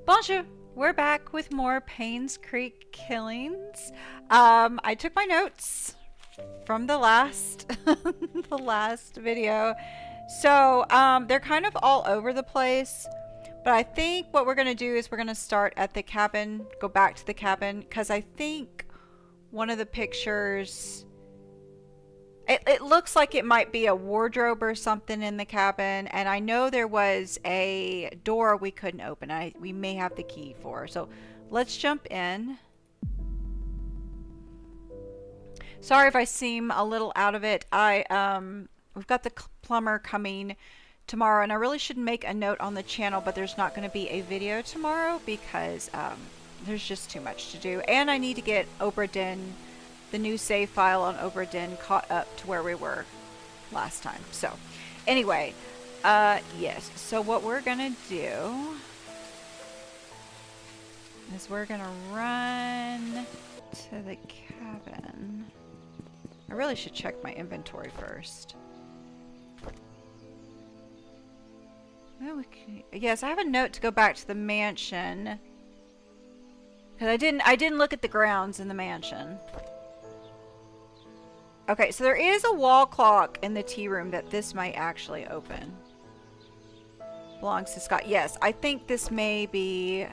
Bonjour! We're back with more Painscreek Killings. I took my notes from the last the last video. So, they're kind of all over the place. But I think what we're going to do is we're going to start at the cabin, go back to the cabin, because I think one of the pictures... It looks like it might be a wardrobe or something in the cabin, and I know there was a door we couldn't open. We may have the key for. So let's jump in. Sorry if I seem a little out of it. We've got the plumber coming tomorrow, and I really should make a note on the channel, but there's not going to be a video tomorrow because there's just too much to do, and I need to get Obra Dinn, the new save file on Obra Dinn, caught up to where we were last time. So anyway, yes, so what we're gonna do is we're gonna run to the cabin. I really should check my inventory first. Well, yes, I have a note to go back to the mansion because I didn't look at the grounds in the mansion. Okay, so there is a wall clock in the tea room that this might actually open. Belongs to Scott. Yes, I think this may be...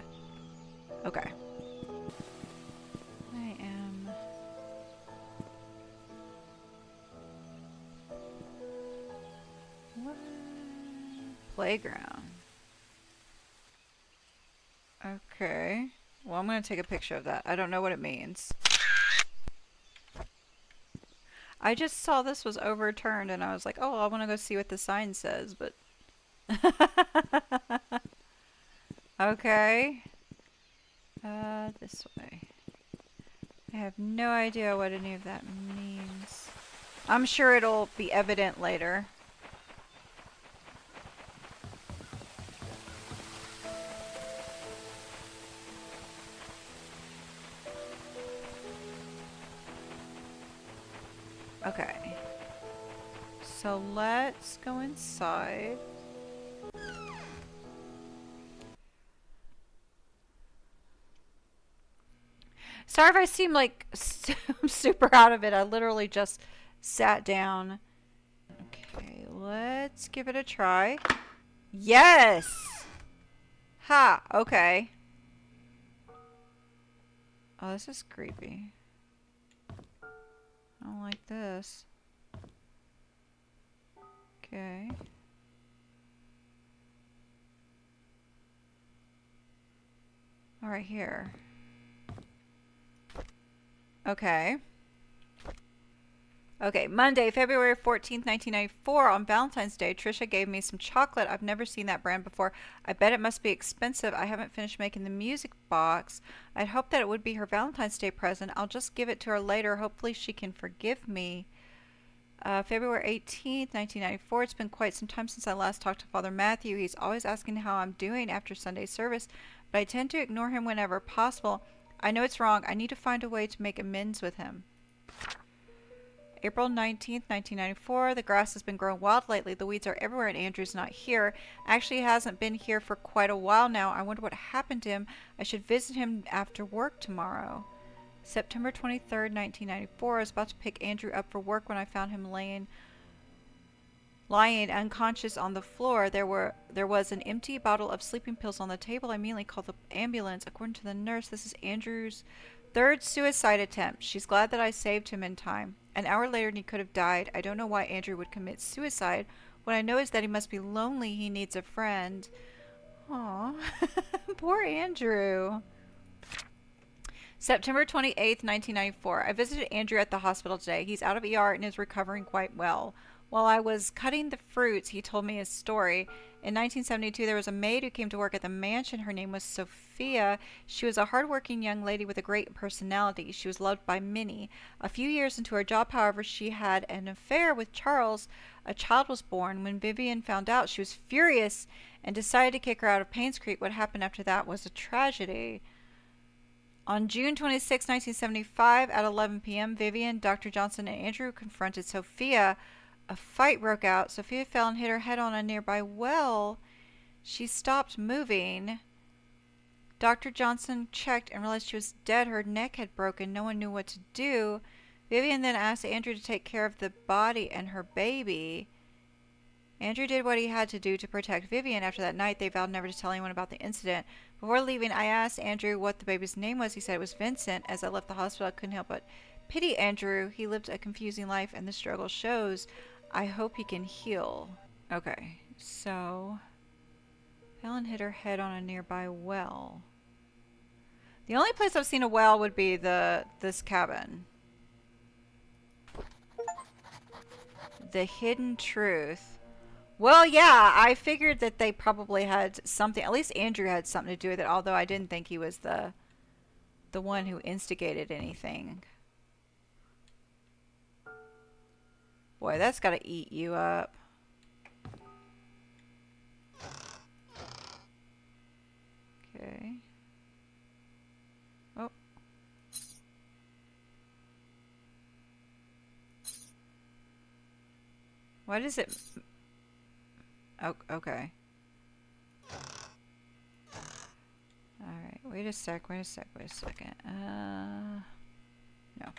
Okay. I am... What? Playground. Okay. Well, I'm going to take a picture of that. I don't know what it means. I just saw this was overturned and I was like, oh, I want to go see what the sign says, but... Okay. This way. I have no idea what any of that means. I'm sure it'll be evident later. Okay, so let's go inside. Sorry if I seem like super out of it. I literally just sat down. Okay, let's give it a try. Yes! Ha! Okay. Oh, this is creepy. I don't like this. Okay. All right, here. Okay. Okay, Monday, February 14th, 1994, on Valentine's Day, Trisha gave me some chocolate. I've never seen that brand before. I bet it must be expensive. I haven't finished making the music box. I'd hoped that it would be her Valentine's Day present. I'll just give it to her later. Hopefully she can forgive me. February 18th, 1994. It's been quite some time since I last talked to Father Matthew. He's always asking how I'm doing after Sunday service, but I tend to ignore him whenever possible. I know it's wrong. I need to find a way to make amends with him. April 19th, 1994. The grass has been growing wild lately. The weeds are everywhere and Andrew's not here. Actually, he hasn't been here for quite a while now. I wonder what happened to him. I should visit him after work tomorrow. September 23rd, 1994. I was about to pick Andrew up for work when I found him lying unconscious on the floor. There was an empty bottle of sleeping pills on the table. I immediately called the ambulance. According to the nurse, this is Andrew's third suicide attempt. She's glad that I saved him in time. An hour later and he could have died. I don't know why Andrew would commit suicide. What I know is that he must be lonely. He needs a friend. Aw. Poor Andrew. September 28th, 1994. I visited Andrew at the hospital today. He's out of ER and is recovering quite well. While I was cutting the fruits, he told me his story. In 1972, there was a maid who came to work at the mansion. Her name was Sophia. She was a hardworking young lady with a great personality. She was loved by many. A few years into her job, however, she had an affair with Charles. A child was born. When Vivian found out, she was furious and decided to kick her out of Painscreek. What happened after that was a tragedy. On June 26, 1975, at 11 p.m., Vivian, Dr. Johnson, and Andrew confronted Sophia. A fight broke out. Sophia fell and hit her head on a nearby well. She stopped moving. Dr. Johnson checked and realized she was dead. Her neck had broken. No one knew what to do. Vivian then asked Andrew to take care of the body and her baby. Andrew did what he had to do to protect Vivian. After that night, they vowed never to tell anyone about the incident. Before leaving, I asked Andrew what the baby's name was. He said it was Vincent. As I left the hospital, I couldn't help but pity Andrew. He lived a confusing life, and the struggle shows. I hope he can heal. Okay, so fell and hit her head on a nearby well. The only place I've seen a well would be this cabin. The hidden truth. Well, yeah, I figured that they probably had something. At least Andrew had something to do with it, although I didn't think he was the one who instigated anything. Boy, that's got to eat you up. Okay. Oh. Why does it... Oh, okay. Alright, wait a second. No.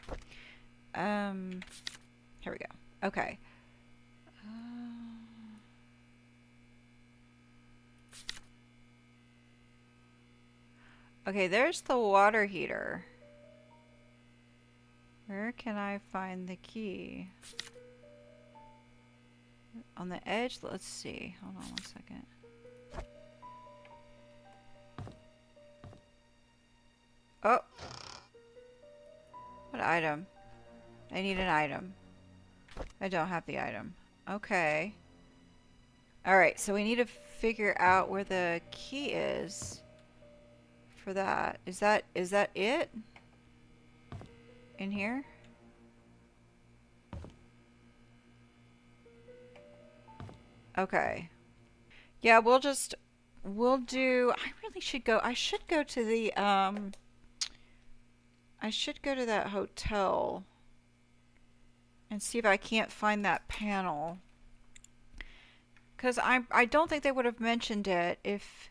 Here we go. Okay. Okay, there's the water heater. Where can I find the key? On the edge? Let's see. Hold on 1 second. Oh! What item? I need an item. I don't have the item. Okay. Alright, so we need to figure out where the key is for that. Is that it? In here? Okay. Yeah, we'll do, I really should go, I should go to the, I should go to that hotel and see if I can't find that panel. Because I don't think they would have mentioned it if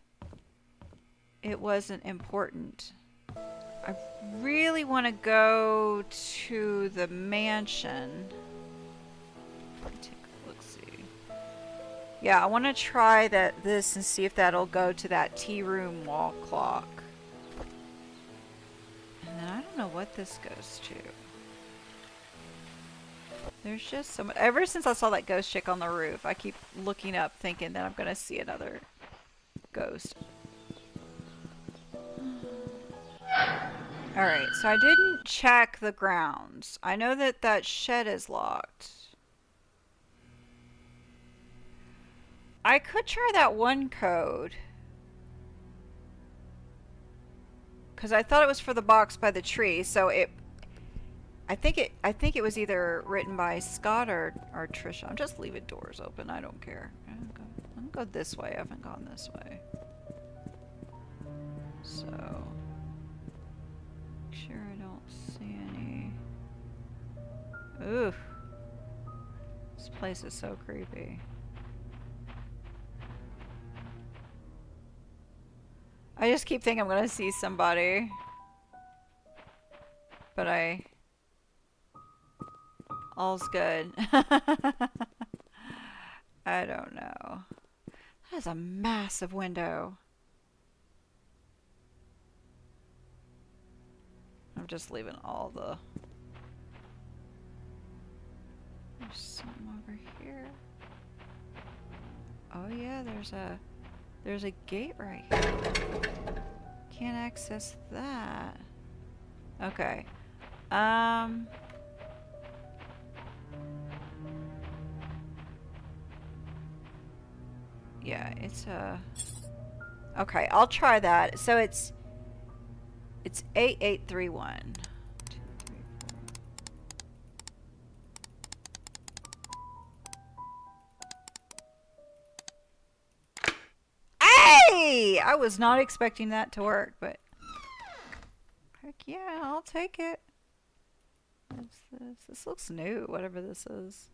it wasn't important. I really want to go to the mansion. Yeah, I want to try this and see if that'll go to that tea room wall clock. And then I don't know what this goes to. There's just so much. Ever since I saw that ghost chick on the roof, I keep looking up thinking that I'm going to see another ghost. Alright, so I didn't check the grounds. I know that that shed is locked. I could try that one code. Because I thought it was for the box by the tree, so I think it was either written by Scott or Trisha. I'm just leaving doors open, I don't care. I'm gonna go this way, I haven't gone this way. So make sure I don't see any. Ooh. This place is so creepy. I just keep thinking I'm gonna see somebody. But all's good. I don't know. That is a massive window. I'm just leaving all the... There's something over here. Oh yeah, there's a gate right here. Can't access that. Okay. Yeah, it's a... Okay, I'll try that. So it's 8831. 2, 3, 4. Hey! I was not expecting that to work, but heck yeah, I'll take it. What's this? This looks new, whatever this is.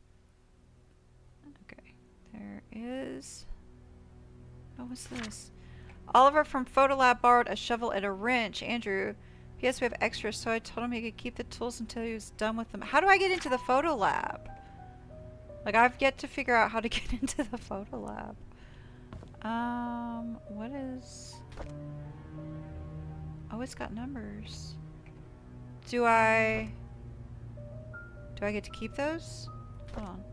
Okay, there is... What was this? Oliver from Photolab borrowed a shovel and a wrench. Andrew, P.S. We have extras, so I told him he could keep the tools until he was done with them. How do I get into the Photolab? Like, I've yet to figure out how to get into the Photolab. What is... Oh, it's got numbers. Do I get to keep those? Hold on.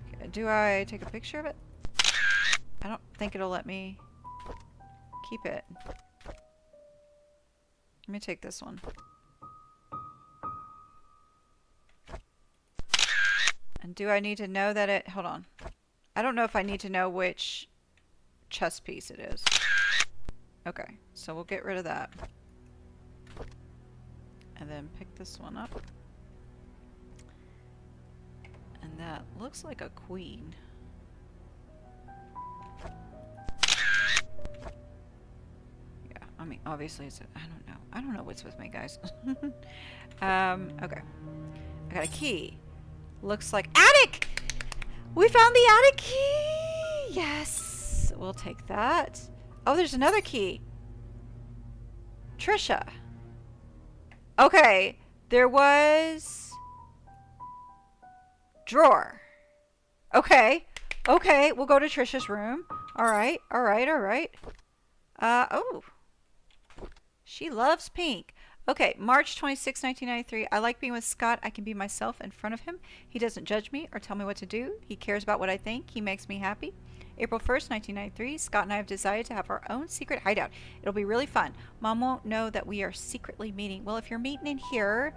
Okay, do I take a picture of it? I don't think it'll let me keep it. Let me take this one. And do I need to know that it... Hold on. I don't know if I need to know which chess piece it is. Okay, so we'll get rid of that. And then pick this one up. And that looks like a queen. Yeah, I mean, obviously it's a... I don't know. I don't know what's with me, guys. Okay. I got a key. Looks like... Attic! We found the attic key! Yes! We'll take that. Oh, there's another key. Trisha. Okay. There was... Drawer. Okay. Okay, we'll go to Trisha's room. Alright, alright, alright. Oh. She loves pink. Okay, March 26, 1993. I like being with Scott. I can be myself in front of him. He doesn't judge me or tell me what to do. He cares about what I think. He makes me happy. April 1st, 1993. Scott and I have decided to have our own secret hideout. It'll be really fun. Mom won't know that we are secretly meeting. Well, if you're meeting in here,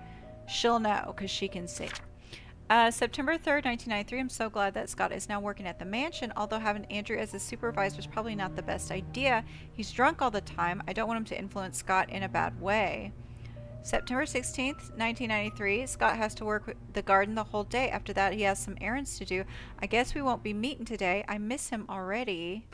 she'll know because she can see. September 3rd, 1993. I'm so glad that Scott is now working at the mansion, although having Andrew as a supervisor is probably not the best idea. He's drunk all the time. I don't want him to influence Scott in a bad way. September 16th, 1993. Scott has to work with the garden the whole day. After that, he has some errands to do. I guess we won't be meeting today. I miss him already.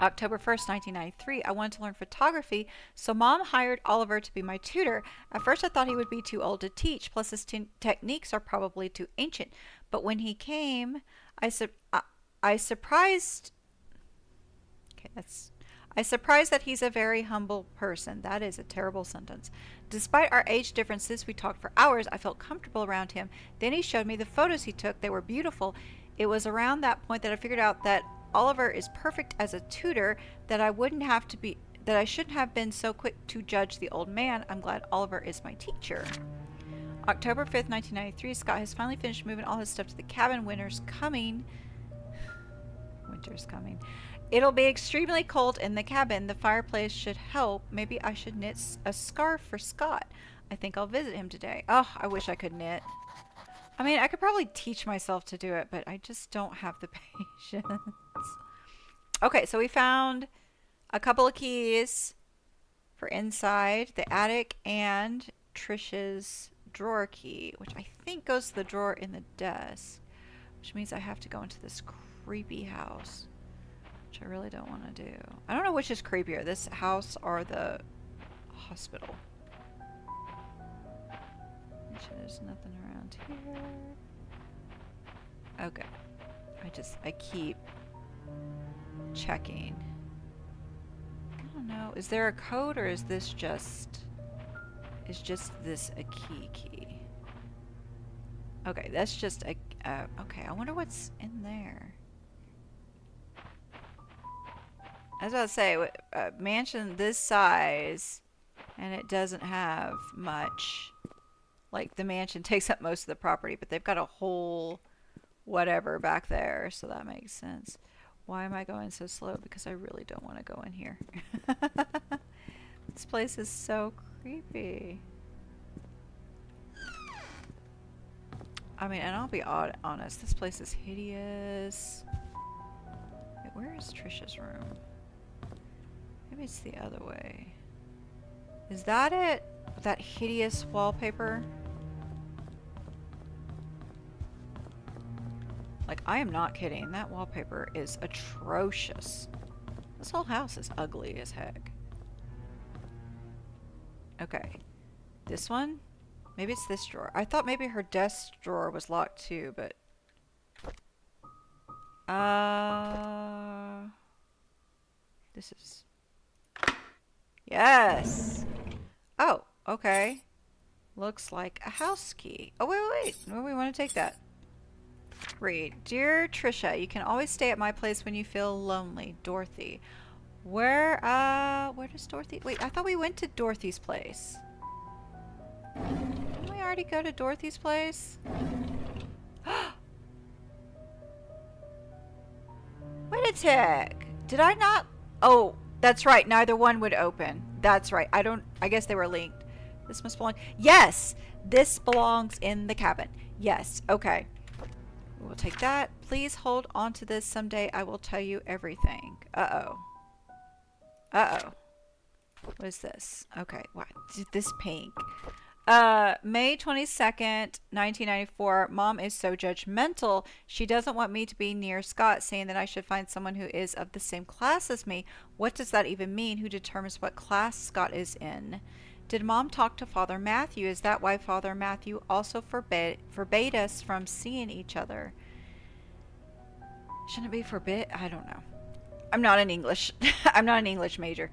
October 1st, 1993. I wanted to learn photography, so Mom hired Oliver to be my tutor. At first, I thought he would be too old to teach, plus his techniques are probably too ancient. But when he came, I surprised... Okay, I surprised that he's a very humble person. That is a terrible sentence. Despite our age differences, we talked for hours. I felt comfortable around him. Then he showed me the photos he took. They were beautiful. It was around that point that I figured out that Oliver is perfect as a tutor, that I shouldn't have been so quick to judge the old man. I'm glad Oliver is my teacher. October 5th, 1993. Scott has finally finished moving all his stuff to the cabin. Winter's coming. Winter's coming. It'll be extremely cold in the cabin. The fireplace should help. Maybe I should knit a scarf for Scott. I think I'll visit him today. Oh, I wish I could knit. I mean, I could probably teach myself to do it, but I just don't have the patience. Okay, so we found a couple of keys for inside the attic and Trisha's drawer key, which I think goes to the drawer in the desk, which means I have to go into this creepy house, which I really don't want to do. I don't know which is creepier, this house or the hospital. There's nothing around here. Okay. I keep checking. I don't know. Is there a code or is this just... Is just this a key? Okay, that's just a... okay, I wonder what's in there. I was about to say, a mansion this size, and it doesn't have much... Like, the mansion takes up most of the property, but they've got a whole whatever back there, so that makes sense. Why am I going so slow? Because I really don't want to go in here. This place is so creepy. I mean, and I'll be honest, this place is hideous. Wait, where is Trisha's room? Maybe it's the other way. Is that it? That hideous wallpaper? Like, I am not kidding. That wallpaper is atrocious. This whole house is ugly as heck. Okay. This one? Maybe it's this drawer. I thought maybe her desk drawer was locked too, but... Uh, this is... Yes. Oh, okay. Looks like a house key. Oh, wait. Oh, we want to take that. Read. Dear Trisha, you can always stay at my place when you feel lonely. Dorothy. Where does Dorothy... Wait, I thought we went to Dorothy's place. Didn't we already go to Dorothy's place? Wait a tick. Did I not... Oh, that's right. Neither one would open. That's right. I guess they were linked. This must belong... Yes! This belongs in the cabin. Yes. Okay. We'll take that. Please hold on to this. Someday I will tell you everything. Uh-oh. Uh-oh. What is this? Okay. What? This pink. May 22nd, 1994. Mom is so judgmental. She doesn't want me to be near Scott, saying that I should find someone who is of the same class as me. What does that even mean? Who determines what class Scott is in? Did Mom talk to Father Matthew? Is that why Father Matthew also forbade us from seeing each other? Shouldn't it be forbid? I don't know. I'm not an English. I'm not an English major.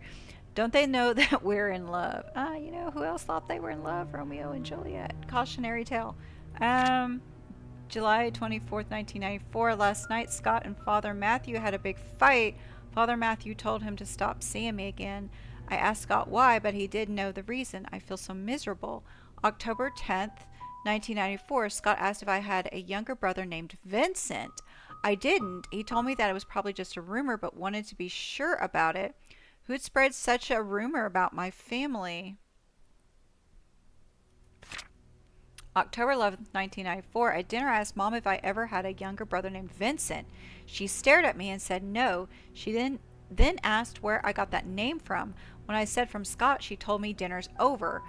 Don't they know that we're in love? You know who else thought they were in love? Romeo and Juliet. Cautionary tale. July 24th, 1994. Last night, Scott and Father Matthew had a big fight. Father Matthew told him to stop seeing me again. I asked Scott why, but he didn't know the reason. I feel so miserable. October 10th, 1994. Scott asked if I had a younger brother named Vincent. I didn't. He told me that it was probably just a rumor, but wanted to be sure about it. Who'd spread such a rumor about my family? October 11th, 1994. At dinner, I asked Mom if I ever had a younger brother named Vincent. She stared at me and said no. She then asked where I got that name from. When I said from Scott, she told me dinner's over.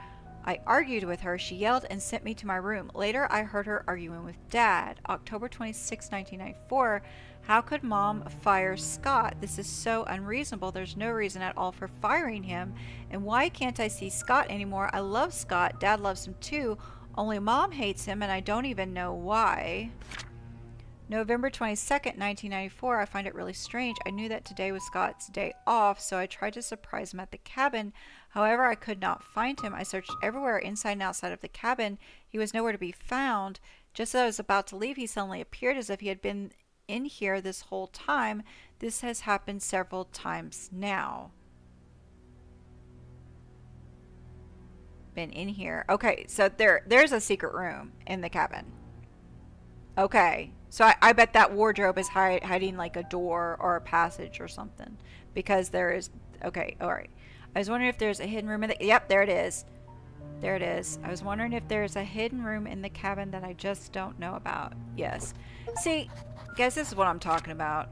I argued with her. She yelled and sent me to my room. Later, I heard her arguing with Dad. October 26, 1994. How could Mom fire Scott? This is so unreasonable. There's no reason at all for firing him. And why can't I see Scott anymore? I love Scott. Dad loves him too. Only Mom hates him, and I don't even know why. November 22nd, 1994. I find it really strange. I knew that today was Scott's day off, so I tried to surprise him at the cabin. However, I could not find him. I searched everywhere inside and outside of the cabin. He was nowhere to be found. Just as I was about to leave, he suddenly appeared as if he had been in here this whole time. This has happened several times now. Been in here. Okay, so there's a secret room in the cabin. Okay, so I bet that wardrobe is hiding like a door or a passage or something, because there is... Okay, alright. I was wondering if there's a hidden room in the... Yep, there it is. There it is. I was wondering if there's a hidden room in the cabin that I just don't know about. Yes. See, guys, this is what I'm talking about.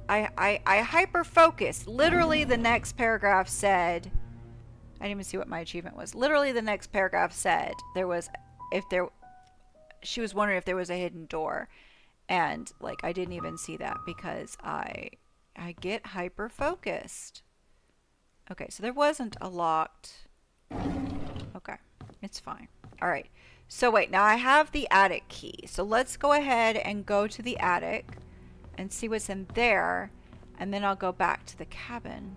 I hyper-focused. Literally, the next paragraph said... I didn't even see what my achievement was. Literally, the next paragraph said there was... She was wondering if there was a hidden door. And, like, I didn't even see that because I get hyper-focused. Okay, so there wasn't a locked... Okay, it's fine. Alright, so wait, now I have the attic key. So let's go ahead and go to the attic and see what's in there. And then I'll go back to the cabin.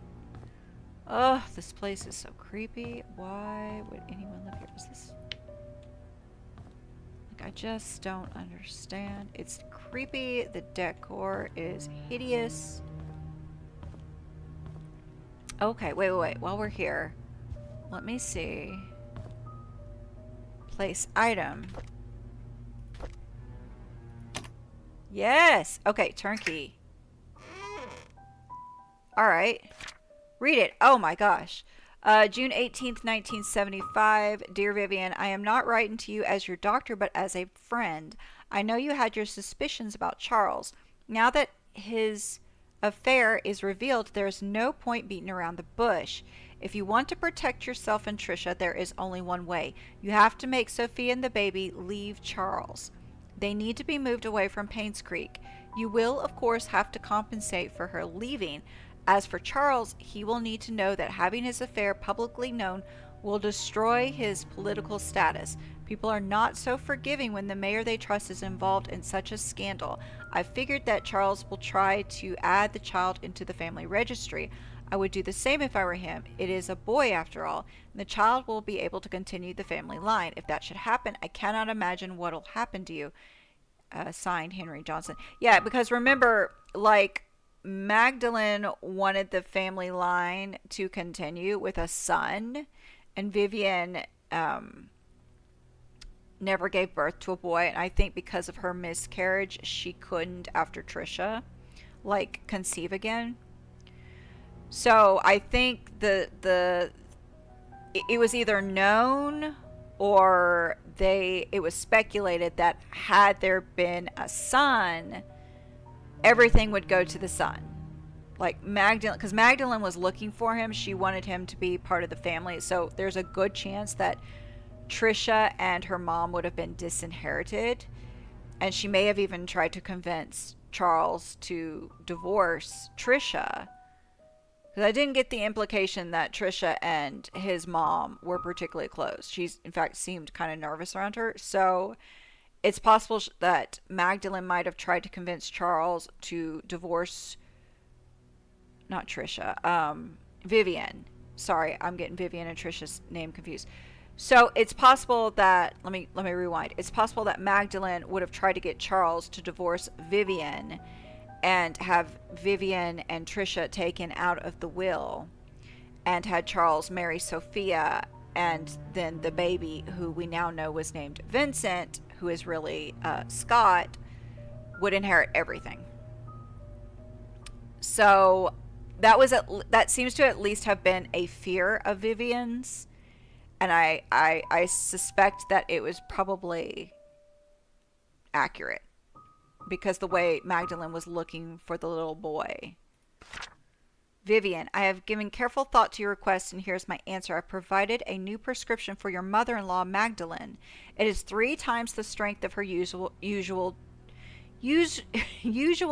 Ugh, this place is so creepy. Why would anyone live here? Is this... Like, I just don't understand. It's creepy. The decor is hideous. Okay, wait. While we're here, let me see. Place item. Yes! Okay, turnkey. Alright. Read it. Oh my gosh. June 18th, 1975. Dear Vivian, I am not writing to you as your doctor, but as a friend. I know you had your suspicions about Charles. Now that his affair is revealed, there is no point beating around the bush. If you want to protect yourself and Trisha, there is only one way. You have to make Sophia and the baby leave Charles. They need to be moved away from Painscreek. You will, of course, have to compensate for her leaving. As for Charles, he will need to know that having his affair publicly known will destroy his political status. People are not so forgiving when the mayor they trust is involved in such a scandal. I figured that Charles will try to add the child into the family registry. I would do the same if I were him. It is a boy after all, and the child will be able to continue the family line. If that should happen, I cannot imagine what will happen to you. Signed, Henry Johnson. Yeah, because remember, like, Magdalene wanted the family line to continue with a son, and Vivian never gave birth to a boy. And I think because of her miscarriage, she couldn't, after Trisha, like, conceive again. So I think it was either known or it was speculated that had there been a son, everything would go to the son. Like Magdalene, because Magdalene was looking for him, she wanted him to be part of the family. So there's a good chance that Trisha and her mom would have been disinherited, and she may have even tried to convince Charles to divorce Trisha. Because I didn't get the implication that Trisha and his mom were particularly close. She's, in fact, seemed kind of nervous around her. So it's possible that Magdalene might have tried to convince Charles to divorce, not Trisha, Vivian. Sorry, I'm getting Vivian and Trisha's name confused. So it's possible that, let me rewind. It's possible that Magdalene would have tried to get Charles to divorce Vivian and have Vivian and Trisha taken out of the will, and had Charles marry Sophia, and then the baby, who we now know was named Vincent, who is really Scott, would inherit everything. So that seems to at least have been a fear of Vivian's, and I suspect that it was probably accurate, because the way Magdalene was looking for the little boy. Vivian, I have given careful thought to your request, and here's my answer. I provided a new prescription for your mother-in-law, Magdalene. It is 3 times the strength of her usual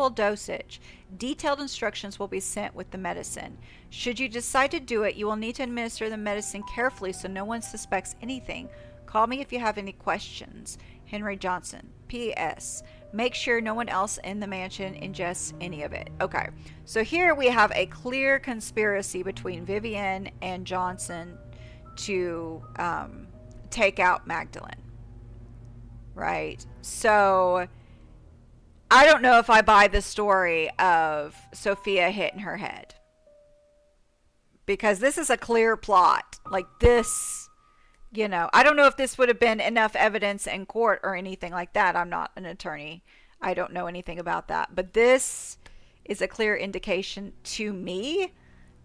dosage. Detailed instructions will be sent with the medicine. Should you decide to do it, you will need to administer the medicine carefully so no one suspects anything. Call me if you have any questions. Henry Johnson. P.S. Make sure no one else in the mansion ingests any of it. Okay, so here we have a clear conspiracy between Vivian and Johnson to take out Magdalene. Right? So I don't know if I buy the story of Sophia hitting her head, because this is a clear plot. Like this, I don't know if this would have been enough evidence in court or anything like that. I'm not an attorney. I don't know anything about that. But this is a clear indication to me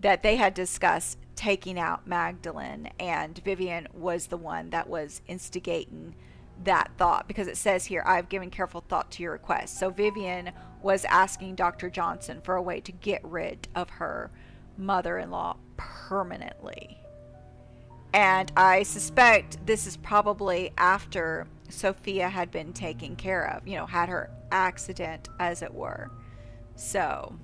that they had discussed taking out Magdalene, and Vivian was the one that was instigating that thought, because it says here, I've given careful thought to your request. So Vivian was asking Dr. Johnson for a way to get rid of her mother-in-law permanently. And I suspect this is probably after Sophia had been taken care of, had her accident, as it were. So,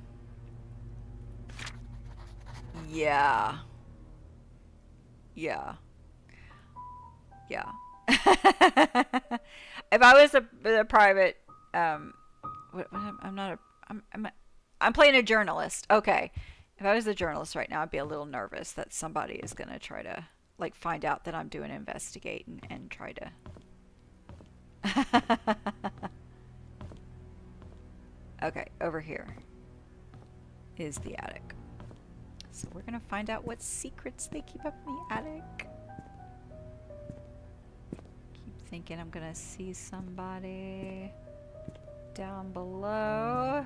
yeah. If I was a private, I'm playing a journalist. Okay. If I was a journalist right now, I'd be a little nervous that somebody is going to try to, find out that I'm doing investigating and try to. Okay, over here is the attic. So we're going to find out what secrets they keep up in the attic. Keep thinking I'm going to see somebody down below.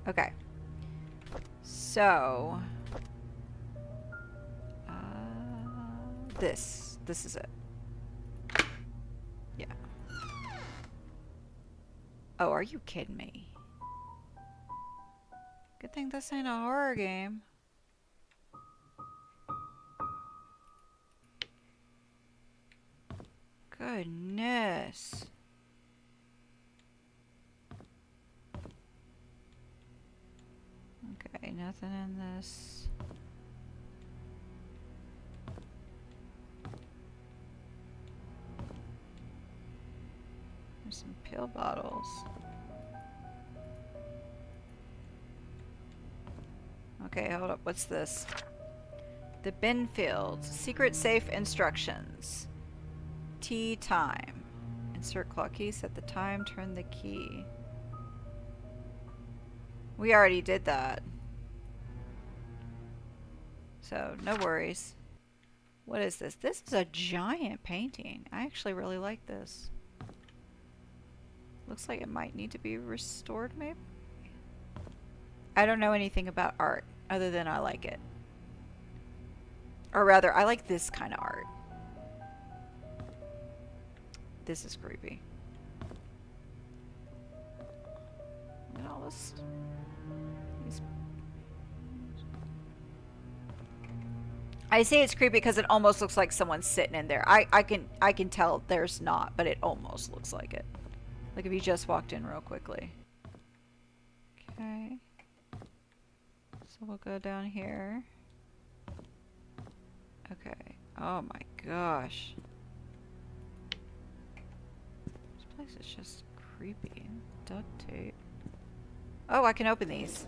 Okay. So, this is it. Yeah. Oh, are you kidding me? Good thing this ain't a horror game. Goodness. Okay, nothing in this. There's some pill bottles. Okay, hold up. What's this? The Binfield. Secret safe instructions. Tea time. Insert clock key. Set the time. Turn the key. We already did that. So, no worries. What is this? This is a giant painting. I actually really like this. Looks like it might need to be restored, maybe? I don't know anything about art other than I like it. Or rather, I like this kind of art. This is creepy. Look at all this. I say it's creepy because it almost looks like someone's sitting in there. I can tell there's not, but it almost looks like it. Like if you just walked in real quickly. Okay. So we'll go down here. Okay. Oh my gosh. This place is just creepy. Duct tape. Oh, I can open these.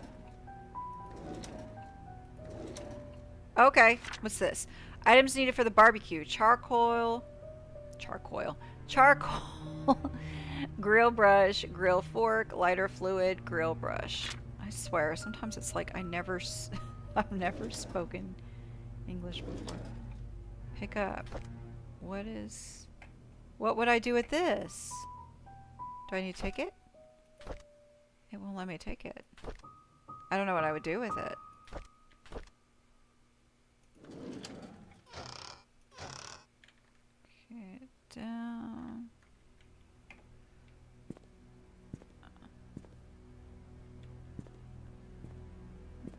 Okay. What's this? Items needed for the barbecue. Charcoal. Grill brush. Grill fork. Lighter fluid. Grill brush. I swear, sometimes it's like I've never spoken English before. Pick up. What would I do with this? Do I need to take it? It won't let me take it. I don't know what I would do with it. Okay, down.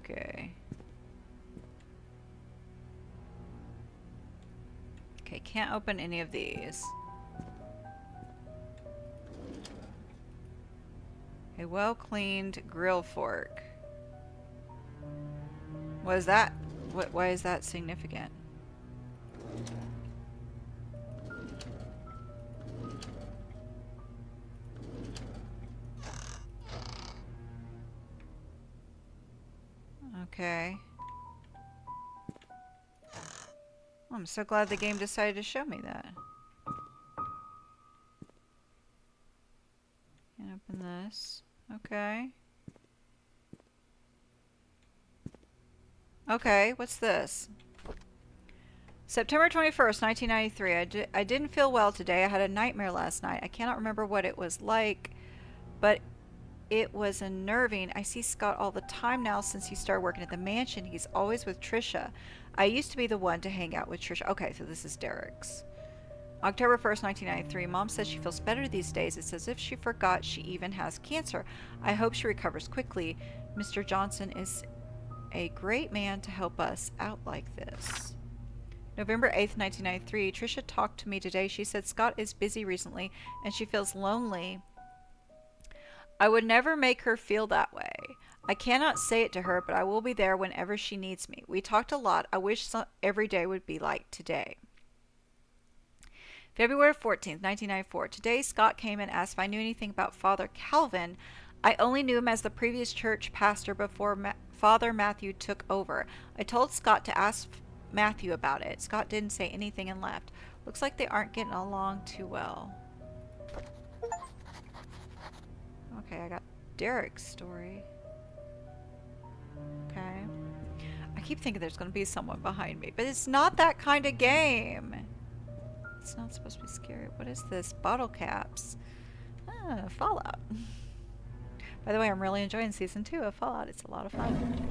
Okay. Okay, can't open any of these. A well-cleaned grill fork. What is that? Why is that significant? Okay. I'm so glad the game decided to show me that. And open this. Okay. Okay, what's this? September 21st, 1993. I didn't feel well today. I had a nightmare last night. I cannot remember what it was like, but it was unnerving. I see Scott all the time now since he started working at the mansion. He's always with Trisha. I used to be the one to hang out with Trisha. Okay, so this is Derek's. October 1st, 1993. Mom says she feels better these days. It's as if she forgot she even has cancer. I hope she recovers quickly. Mr. Johnson is a great man to help us out like this. November 8th, 1993. Trisha talked to me today. She said Scott is busy recently and she feels lonely. I would never make her feel that way. I cannot say it to her, but I will be there whenever she needs me. We talked a lot. I wish every day would be like today. February 14th, 1994. Today, Scott came and asked if I knew anything about Father Calvin. I only knew him as the previous church pastor before Father Matthew took over. I told Scott to ask Matthew about it. Scott didn't say anything and left. Looks like they aren't getting along too well. Okay, I got Derek's story. Okay. I keep thinking there's going to be someone behind me, but it's not that kind of game. It's not supposed to be scary. What is this? Bottle caps. Ah, Fallout. By the way, I'm really enjoying Season 2 of Fallout. It's a lot of fun.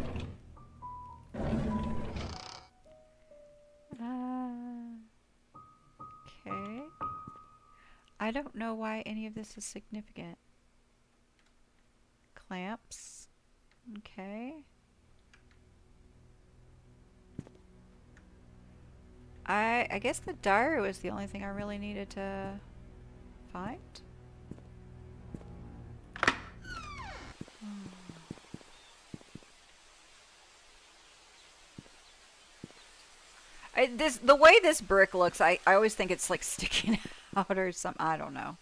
Okay. I don't know why any of this is significant. Clamps. Okay. I guess the diary was the only thing I really needed to find. The way this brick looks, I always think it's like sticking out or something. I don't know.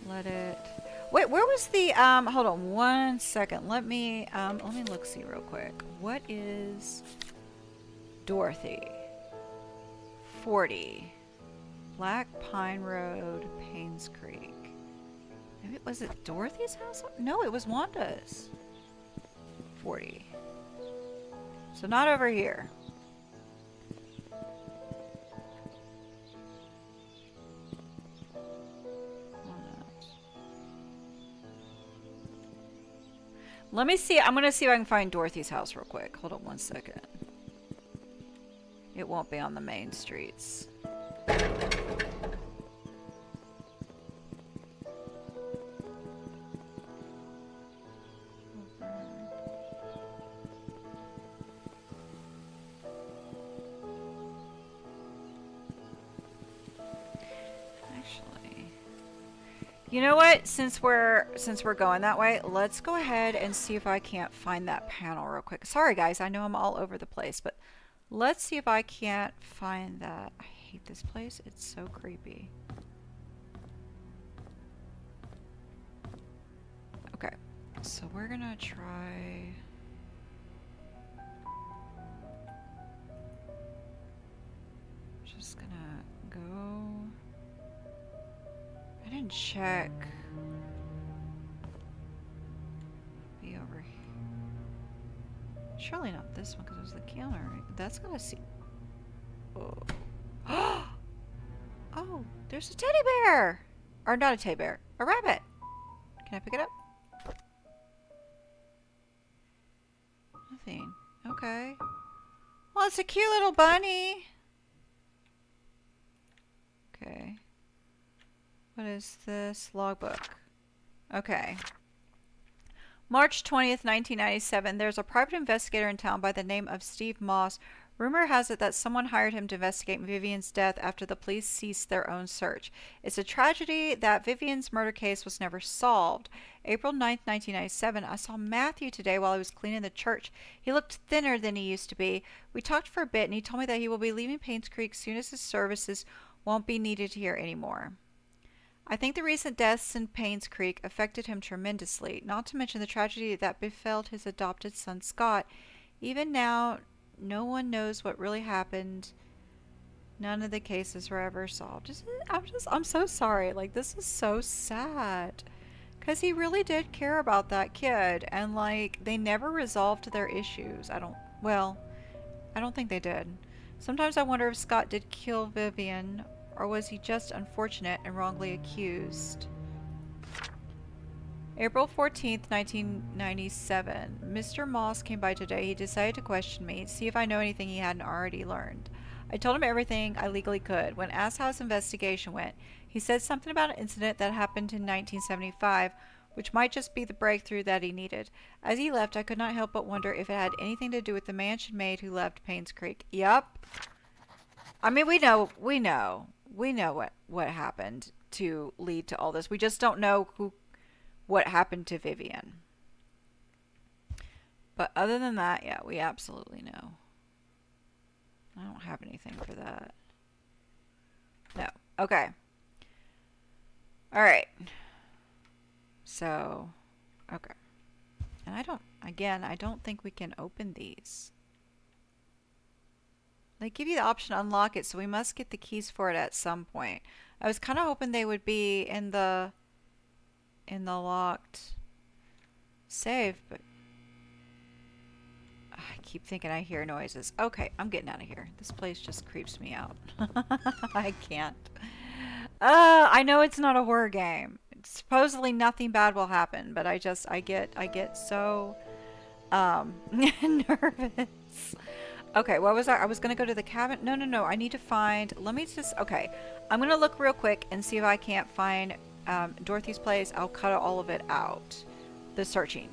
let it... Wait, where was the, hold on one second. Let me look see real quick. What is Dorothy? 40. Black Pine Road, Painscreek. Maybe, was it Dorothy's house? No, it was Wanda's. 40. So not over here. Let me see. I'm going to see if I can find Dorothy's house real quick. Hold on one second. It won't be on the main streets. You know what? Since we're going that way, let's go ahead and see if I can't find that panel real quick. Sorry guys, I know I'm all over the place, but let's see if I can't find that. I hate this place. It's so creepy. Okay. So we're going to try just going to go. I didn't check. Be over here. Surely not this one because it was the counter. Right? That's gonna see. Oh. Oh, there's a teddy bear! Or not a teddy bear, a rabbit. Can I pick it up? Nothing. Okay. Well, it's a cute little bunny. Okay. What is this? Logbook. Okay. March 20th, 1997. There's a private investigator in town by the name of Steve Moss. Rumor has it that someone hired him to investigate Vivian's death after the police ceased their own search. It's a tragedy that Vivian's murder case was never solved. April 9th, 1997. I saw Matthew today while I was cleaning the church. He looked thinner than he used to be. We talked for a bit and he told me that he will be leaving Painscreek soon as his services won't be needed here anymore. I think the recent deaths in Painscreek affected him tremendously, not to mention the tragedy that befell his adopted son Scott. Even now, no one knows what really happened. None of the cases were ever solved. I'm so sorry. Like, this is so sad. Because he really did care about that kid. And, like, they never resolved their issues. I don't think they did. Sometimes I wonder if Scott did kill Vivian, or was he just unfortunate and wrongly accused? April 14th, 1997. Mr. Moss came by today. He decided to question me, see if I know anything he hadn't already learned. I told him everything I legally could. When asked how his investigation went, he said something about an incident that happened in 1975, which might just be the breakthrough that he needed. As he left, I could not help but wonder if it had anything to do with the mansion maid who left Painscreek. Yup. I mean, we know what happened to lead to all this. We just don't know what happened to Vivian. But other than that, yeah, we absolutely know. I don't have anything for that. No. Okay. All right. So, okay. And I don't think we can open these. They give you the option to unlock it, so we must get the keys for it at some point. I was kind of hoping they would be in the locked safe, but I keep thinking I hear noises. Okay, I'm getting out of here. This place just creeps me out. I can't. I know it's not a horror game. Supposedly nothing bad will happen, but I get so nervous. Okay, what was I was gonna go to the cabin. No, I need to find, okay, I'm gonna look real quick and see if I can't find Dorothy's place. I'll cut all of it out, the searching,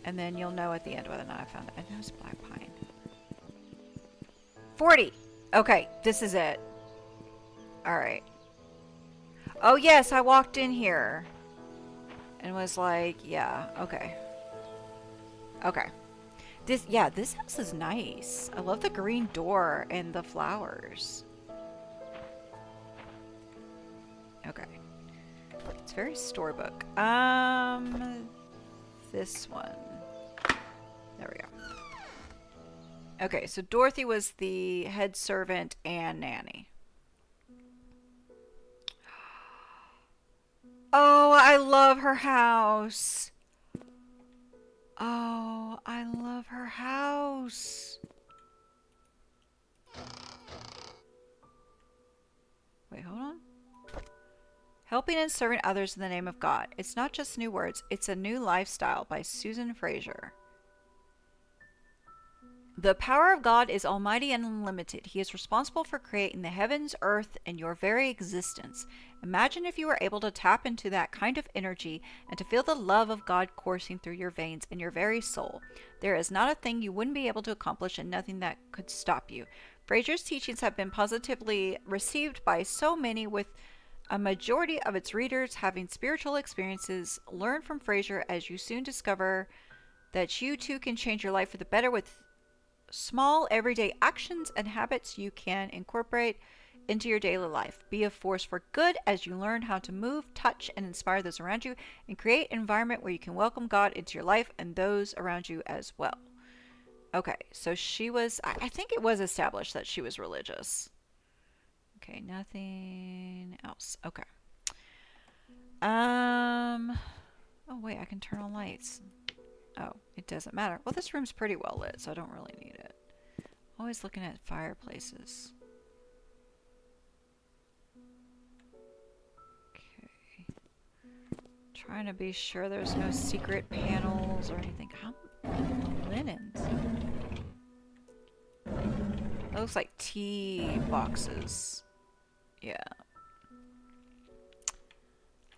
and then you'll know at the end whether or not I found it. I know it's Black Pine. 40. Okay, this is it. All right. Oh yes, I walked in here and was like, yeah, okay. This house is nice. I love the green door and the flowers. Okay. Let's It's very storybook. This one. There we go. Okay, so Dorothy was the head servant and nanny. Oh, I love her house. Oh, I love her house. Wait, hold on. Helping and serving others in the name of God. It's not just new words, it's a new lifestyle by Susan Fraser. The power of God is almighty and unlimited. He is responsible for creating the heavens, earth, and your very existence. Imagine if you were able to tap into that kind of energy and to feel the love of God coursing through your veins and your very soul. There is not a thing you wouldn't be able to accomplish and nothing that could stop you. Fraser's teachings have been positively received by so many, with a majority of its readers having spiritual experiences. Learn from Fraser as you soon discover that you too can change your life for the better with small everyday actions and habits you can incorporate into your daily life. Be a force for good as you learn how to move, touch, and inspire those around you, and create an environment where you can welcome God into your life and those around you as well. Okay, so she was, I think it was established that she was religious. Okay, nothing else. Okay. Oh wait, I can turn on lights. Oh, it doesn't matter. Well, this room's pretty well lit, so I don't really need it. Always looking at fireplaces. Okay. Trying to be sure there's no secret panels or anything. How linens? It looks like tea boxes. Yeah.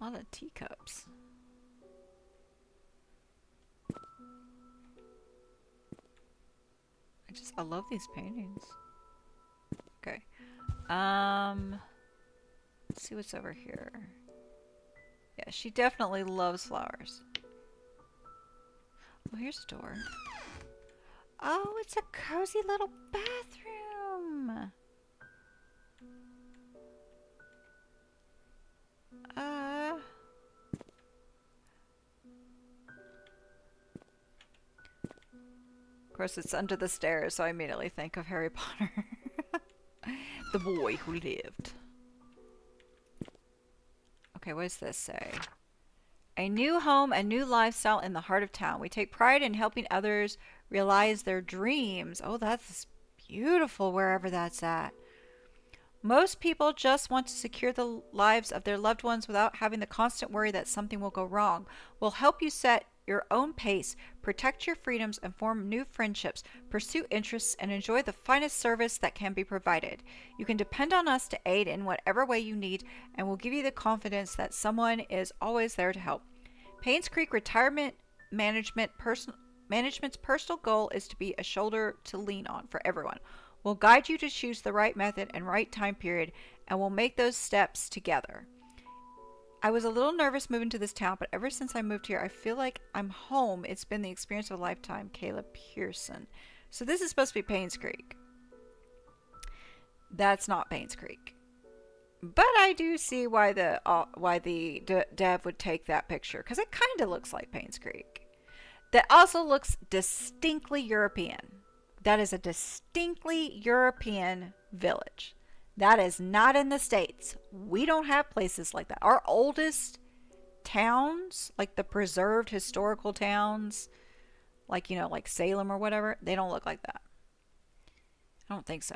A lot of teacups. I love these paintings. Okay. Let's see what's over here. Yeah, she definitely loves flowers. Oh, here's a door. Oh, it's a cozy little bathroom. Of course, it's under the stairs, so I immediately think of Harry Potter. The boy who lived. Okay, what does this say? A new home, a new lifestyle in the heart of town. We take pride in helping others realize their dreams. Oh, that's beautiful wherever that's at. Most people just want to secure the lives of their loved ones without having the constant worry that something will go wrong. We'll help you set your own pace, protect your freedoms, and form new friendships, pursue interests, and enjoy the finest service that can be provided. You can depend on us to aid in whatever way you need, and we'll give you the confidence that someone is always there to help. Painscreek Retirement Management's personal goal is to be a shoulder to lean on for everyone. We'll guide you to choose the right method and right time period, and we'll make those steps together. I was a little nervous moving to this town, but ever since I moved here, I feel like I'm home. It's been the experience of a lifetime. Caleb Pearson. So this is supposed to be Painscreek. That's not Painscreek. But I do see why the dev would take that picture, because it kind of looks like Painscreek. That also looks distinctly European. That is a distinctly European village. That is not in the States. We don't have places like that. Our oldest towns, like the preserved historical towns, like, you know, like Salem or whatever, they don't look like that. I don't think so.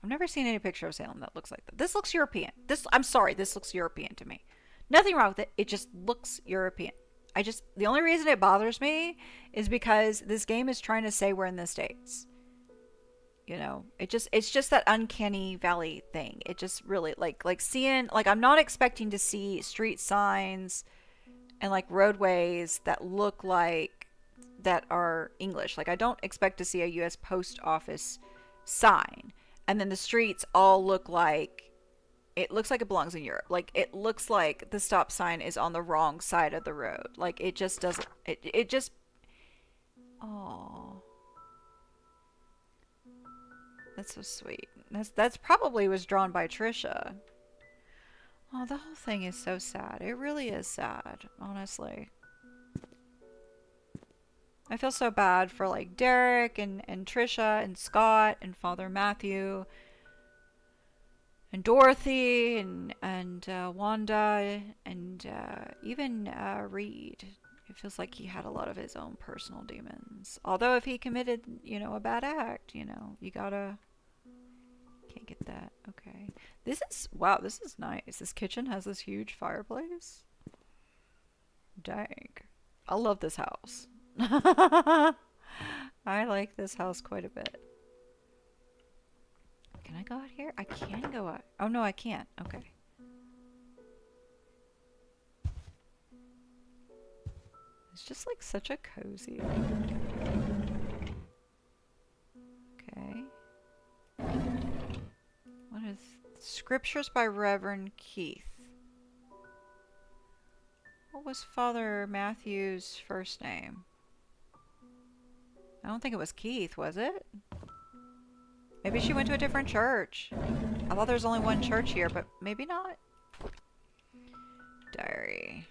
I've never seen any picture of Salem that looks like that. This looks European. I'm sorry, this looks European to me. Nothing wrong with it. It just looks European. The only reason it bothers me is because this game is trying to say we're in the States. You know, it's just that uncanny valley thing. It just really like seeing, like, I'm not expecting to see street signs and like roadways that look like that are English. Like, I don't expect to see a US post office sign and then the streets all look like it looks like it belongs in Europe. Like, it looks like the stop sign is on the wrong side of the road. Like, it just doesn't, it just, oh, that's so sweet. That's probably was drawn by Trisha. Oh, the whole thing is so sad. It really is sad, honestly. I feel so bad for like Derek and Trisha and Scott and Father Matthew and Dorothy and Wanda and even Reed. It feels like he had a lot of his own personal demons. Although if he committed, a bad act, you gotta can't get that. Okay. This is wow, this is nice. This kitchen has this huge fireplace. Dang. I love this house. I like this house quite a bit. Can I go out here? I can go out. Oh no, I can't. Okay. It's just like such a cozy. Okay. What is Scriptures by Reverend Keith? What was Father Matthew's first name? I don't think it was Keith, was it? Maybe she went to a different church. I thought there was only one church here, but maybe not. Diary.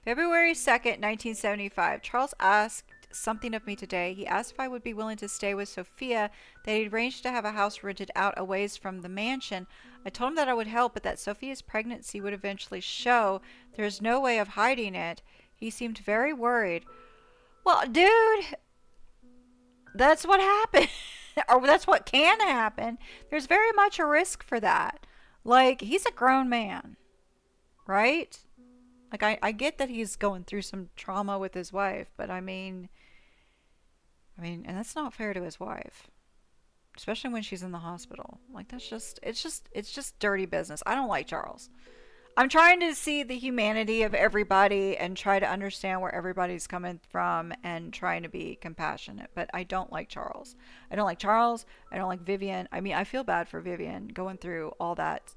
February 2nd, 1975. Charles asked something of me today. He asked if I would be willing to stay with Sophia, that he'd arranged to have a house rented out a ways from the mansion. I told him that I would help, but that Sophia's pregnancy would eventually show. There's no way of hiding it. He seemed very worried. Well, dude, that's what happened. Or that's what can happen. There's very much a risk for that. Like, he's a grown man, right? Like, I get that he's going through some trauma with his wife, but I mean, and that's not fair to his wife, especially when she's in the hospital. Like, it's just dirty business. I don't like Charles. I'm trying to see the humanity of everybody and try to understand where everybody's coming from and trying to be compassionate, but I don't like Charles. I don't like Charles. I don't like Vivian. I mean, I feel bad for Vivian going through all that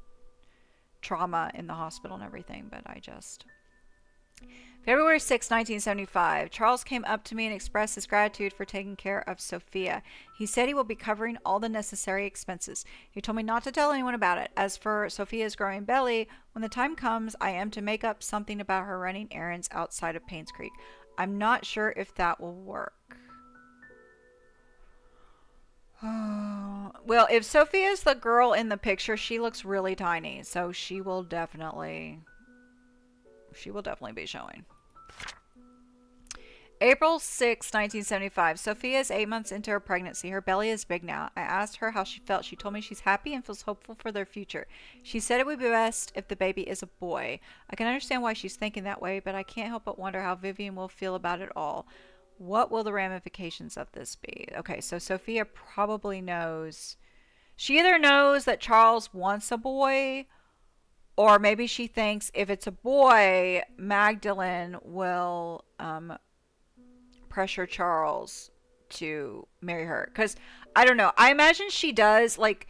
trauma in the hospital and everything, but I just... February 6, 1975. Charles came up to me and expressed his gratitude for taking care of Sophia. He said he will be covering all the necessary expenses. He told me not to tell anyone about it. As for Sophia's growing belly, when the time comes, I am to make up something about her running errands outside of Painscreek. I'm not sure if that will work. Well, if Sophia's the girl in the picture, she looks really tiny, so she will definitely be showing. April 6, 1975. Sophia is 8 months into her pregnancy. Her belly is big now. I asked her how she felt. She told me she's happy and feels hopeful for their future. She said it would be best if the baby is a boy. I can understand why she's thinking that way, but I can't help but wonder how Vivian will feel about it all. What will the ramifications of this be? Okay, so Sophia probably knows. She either knows that Charles wants a boy, or maybe she thinks if it's a boy, Magdalene will pressure Charles to marry her. Because, I don't know. I imagine she does, like,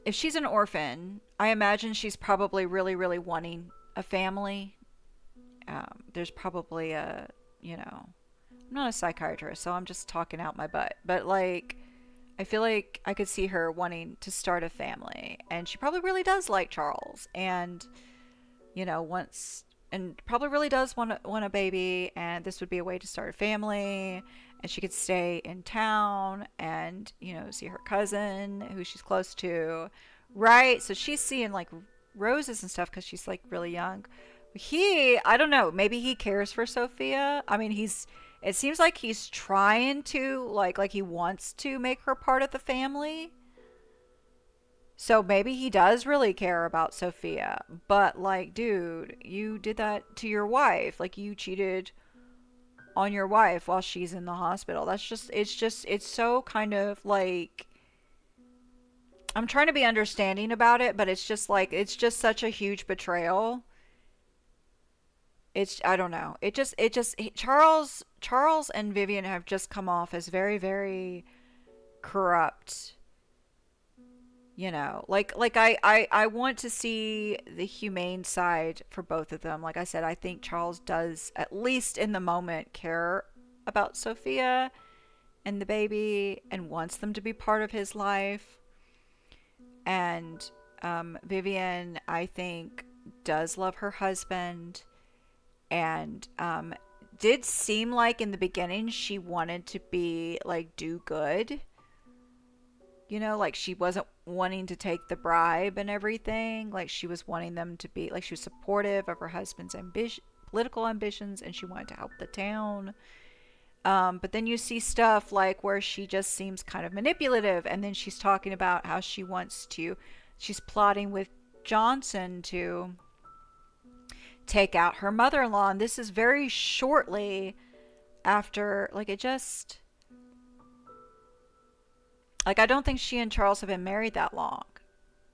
if she's an orphan, I imagine she's probably really, really wanting a family. There's probably I'm not a psychiatrist, so I'm just talking out my butt. But, like, I feel like I could see her wanting to start a family, and she probably really does like Charles, and probably really does want a baby, and this would be a way to start a family, and she could stay in town and see her cousin who she's close to, right? So she's seeing like roses and stuff because she's like really young. I don't know, maybe he cares for Sophia. I mean, it seems like he's trying to, like he wants to make her part of the family. So maybe he does really care about Sophia. But, like, dude, you did that to your wife. Like, you cheated on your wife while she's in the hospital. It's so kind of, like... I'm trying to be understanding about it, but it's just, like, it's just such a huge betrayal. I don't know. Charles and Vivian have just come off as very, very corrupt. I want to see the humane side for both of them. Like I said, I think Charles does, at least in the moment, care about Sophia and the baby and wants them to be part of his life. And Vivian, I think, does love her husband, and did seem like in the beginning she wanted to be like do good. You know, like she wasn't wanting to take the bribe and everything. Like she was wanting them to be like she was supportive of her husband's ambition, political ambitions, and she wanted to help the town. But then you see stuff like where she just seems kind of manipulative, and then she's talking about how she's plotting with Johnson to take out her mother-in-law. And this is very shortly after, like, it just, like, I don't think she and Charles have been married that long.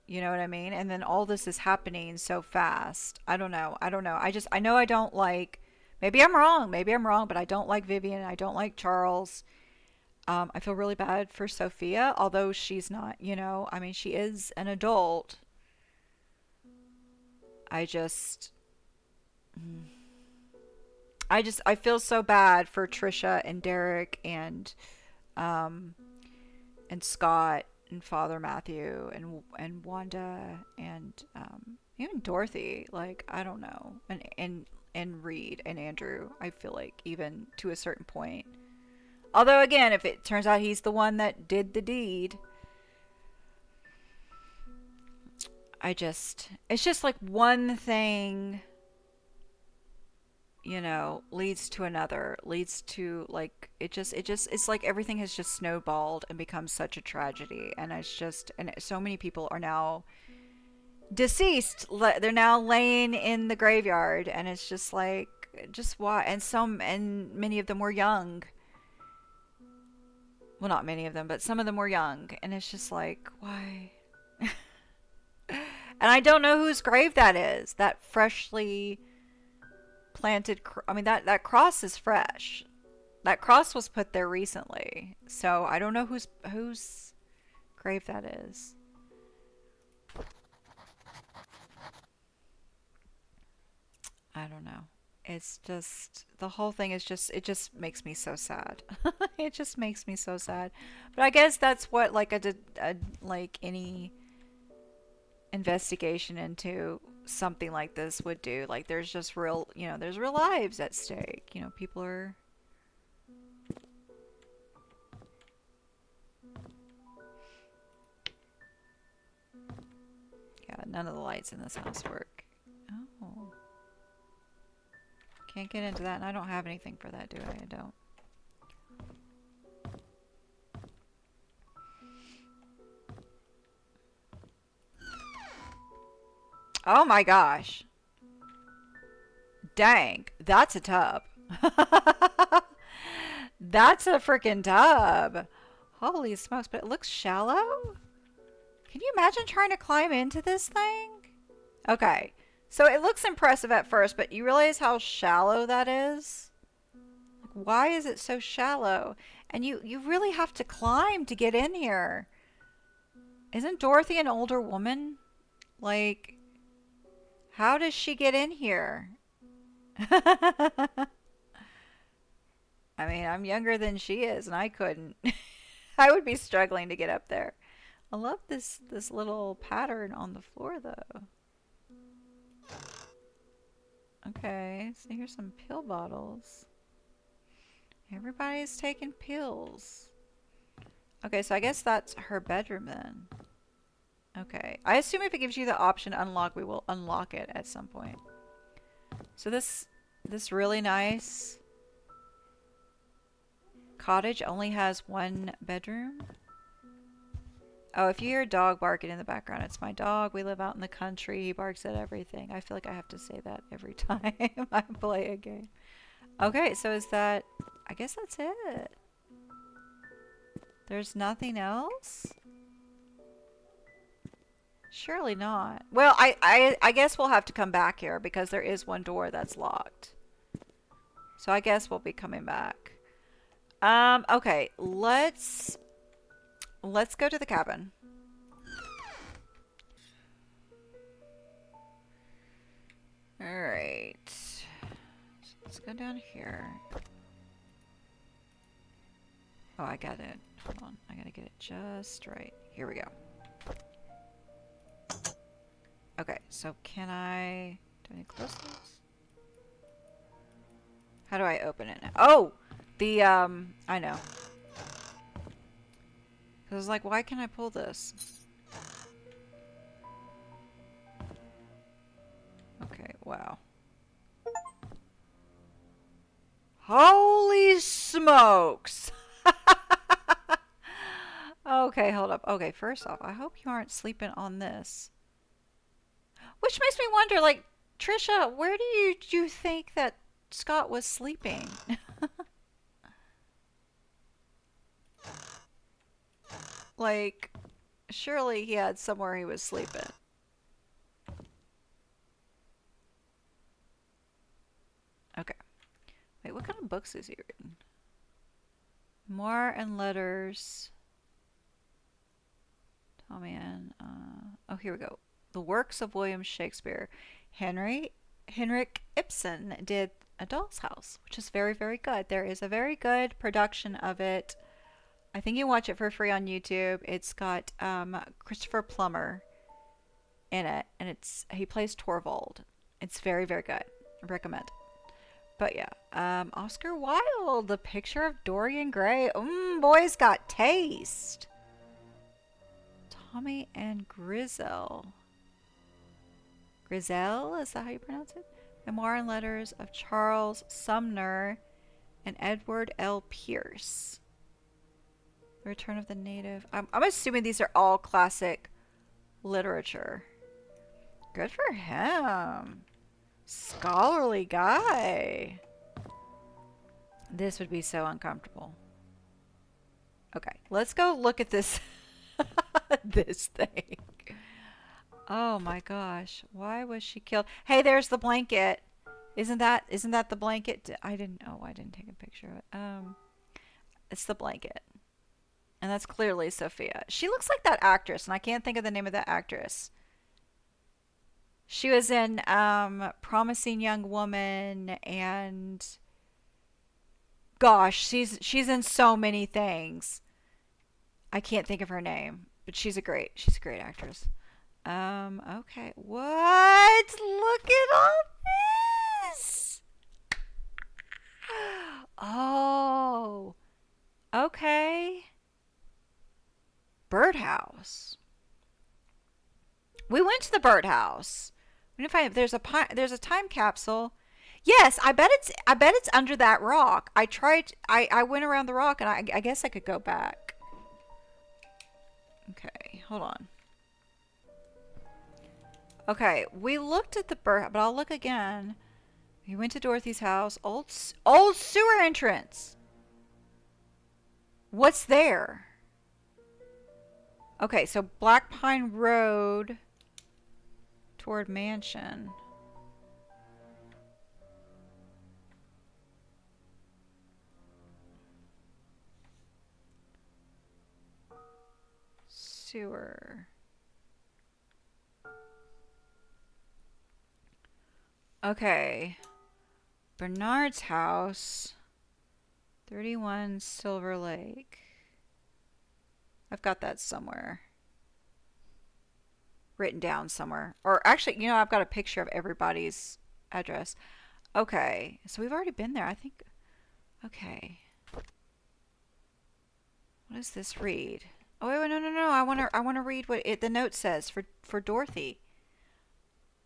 You know what I mean? And then all this is happening so fast. I don't know. I don't know. I know I don't like, maybe I'm wrong. Maybe I'm wrong, but I don't like Vivian. I don't like Charles. I feel really bad for Sophia, although she's not, you know, I mean, she is an adult. I just, I feel so bad for Trisha and Derek um, and Scott and Father Matthew and Wanda and even Dorothy. Like I don't know, and Reed and Andrew. I feel like even to a certain point. Although again, if it turns out he's the one that did the deed, it's just like one thing, you know, leads to another, leads to like it's like everything has just snowballed and become such a tragedy, and it's just and so many people are now deceased. They're now laying in the graveyard, and it's just like just why, and many of them were young. Well, not many of them, but some of them were young, and it's just like why. And I don't know whose grave that is. That freshly planted. I mean, that cross is fresh. That cross was put there recently, so I don't know whose grave that is. I don't know. It's just the whole thing is just it just makes me so sad. It just makes me so sad. But I guess that's what like a like any investigation into something like this would do. Like there's just real, you know, there's real lives at stake. You know, people are yeah, none of the lights in this house work. Oh. Can't get into that, and I don't have anything for that, do I? I don't. Oh my gosh. Dang, that's a tub. That's a freaking tub. Holy smokes, but it looks shallow? Can you imagine trying to climb into this thing? Okay, so it looks impressive at first, but you realize how shallow that is? Like, why is it so shallow? And you really have to climb to get in here. Isn't Dorothy an older woman? Like, how does she get in here? I mean, I'm younger than she is, and I couldn't. I would be struggling to get up there. I love this little pattern on the floor, though. Okay, so here's some pill bottles. Everybody's taking pills. Okay, so I guess that's her bedroom then. Okay, I assume if it gives you the option to unlock, we will unlock it at some point. So this really nice cottage only has one bedroom. Oh, if you hear a dog barking in the background, it's my dog. We live out in the country. He barks at everything. I feel like I have to say that every time I play a game. Okay, so is that... I guess that's it. There's nothing else? Surely not. Well, I guess we'll have to come back here because there is one door that's locked. So I guess we'll be coming back. Okay, let's go to the cabin. Alright. So let's go down here. Oh, I got it. Hold on. I gotta get it just right. Here we go. Okay, so can I... Do I need to close this? How do I open it now? Oh! The, I know. I was like, why can't I pull this? Okay, wow. Holy smokes! Okay, hold up. Okay, first off, I hope you aren't sleeping on this. Which makes me wonder, like, Trisha, where do you think that Scott was sleeping? Like, surely he had somewhere he was sleeping. Okay. Wait, what kind of books is he reading? Memoir and letters. Tommy and oh, here we go. The works of William Shakespeare. Henrik Ibsen did A Doll's House, which is very, very good. There is a very good production of it. I think you watch it for free on YouTube. It's got Christopher Plummer in it, and he plays Torvald. It's very, very good. I recommend. But yeah, Oscar Wilde, The Picture of Dorian Gray. Boy's got taste. Tommy and Grizel. Grizel, is that how you pronounce it? Memoir and Letters of Charles Sumner and Edward L. Pierce. The Return of the Native. I'm assuming these are all classic literature. Good for him. Scholarly guy. This would be so uncomfortable. Okay, let's go look at this this thing. Oh my gosh. Why was she killed? Hey, there's the blanket. Isn't that the blanket? I didn't take a picture of it. It's the blanket. And that's clearly Sophia. She looks like that actress, and I can't think of the name of that actress. She was in Promising Young Woman, and gosh, she's in so many things. I can't think of her name, but she's a great actress. Okay. What? Look at all this. Oh. Okay. Birdhouse. We went to the birdhouse. There's a time capsule. Yes, I bet it's under that rock. I went around the rock, and I guess I could go back. Okay, hold on. Okay, we looked at the bird, but I'll look again. We went to Dorothy's house. Old sewer entrance. What's there? Okay, so Black Pine Road toward mansion. Sewer. Okay. Bernard's house. 31 Silver Lake. I've got that somewhere. Written down somewhere. Or actually, I've got a picture of everybody's address. Okay. So we've already been there, I think. Okay. What does this read? Oh, wait, no. I want to read what the note says for Dorothy.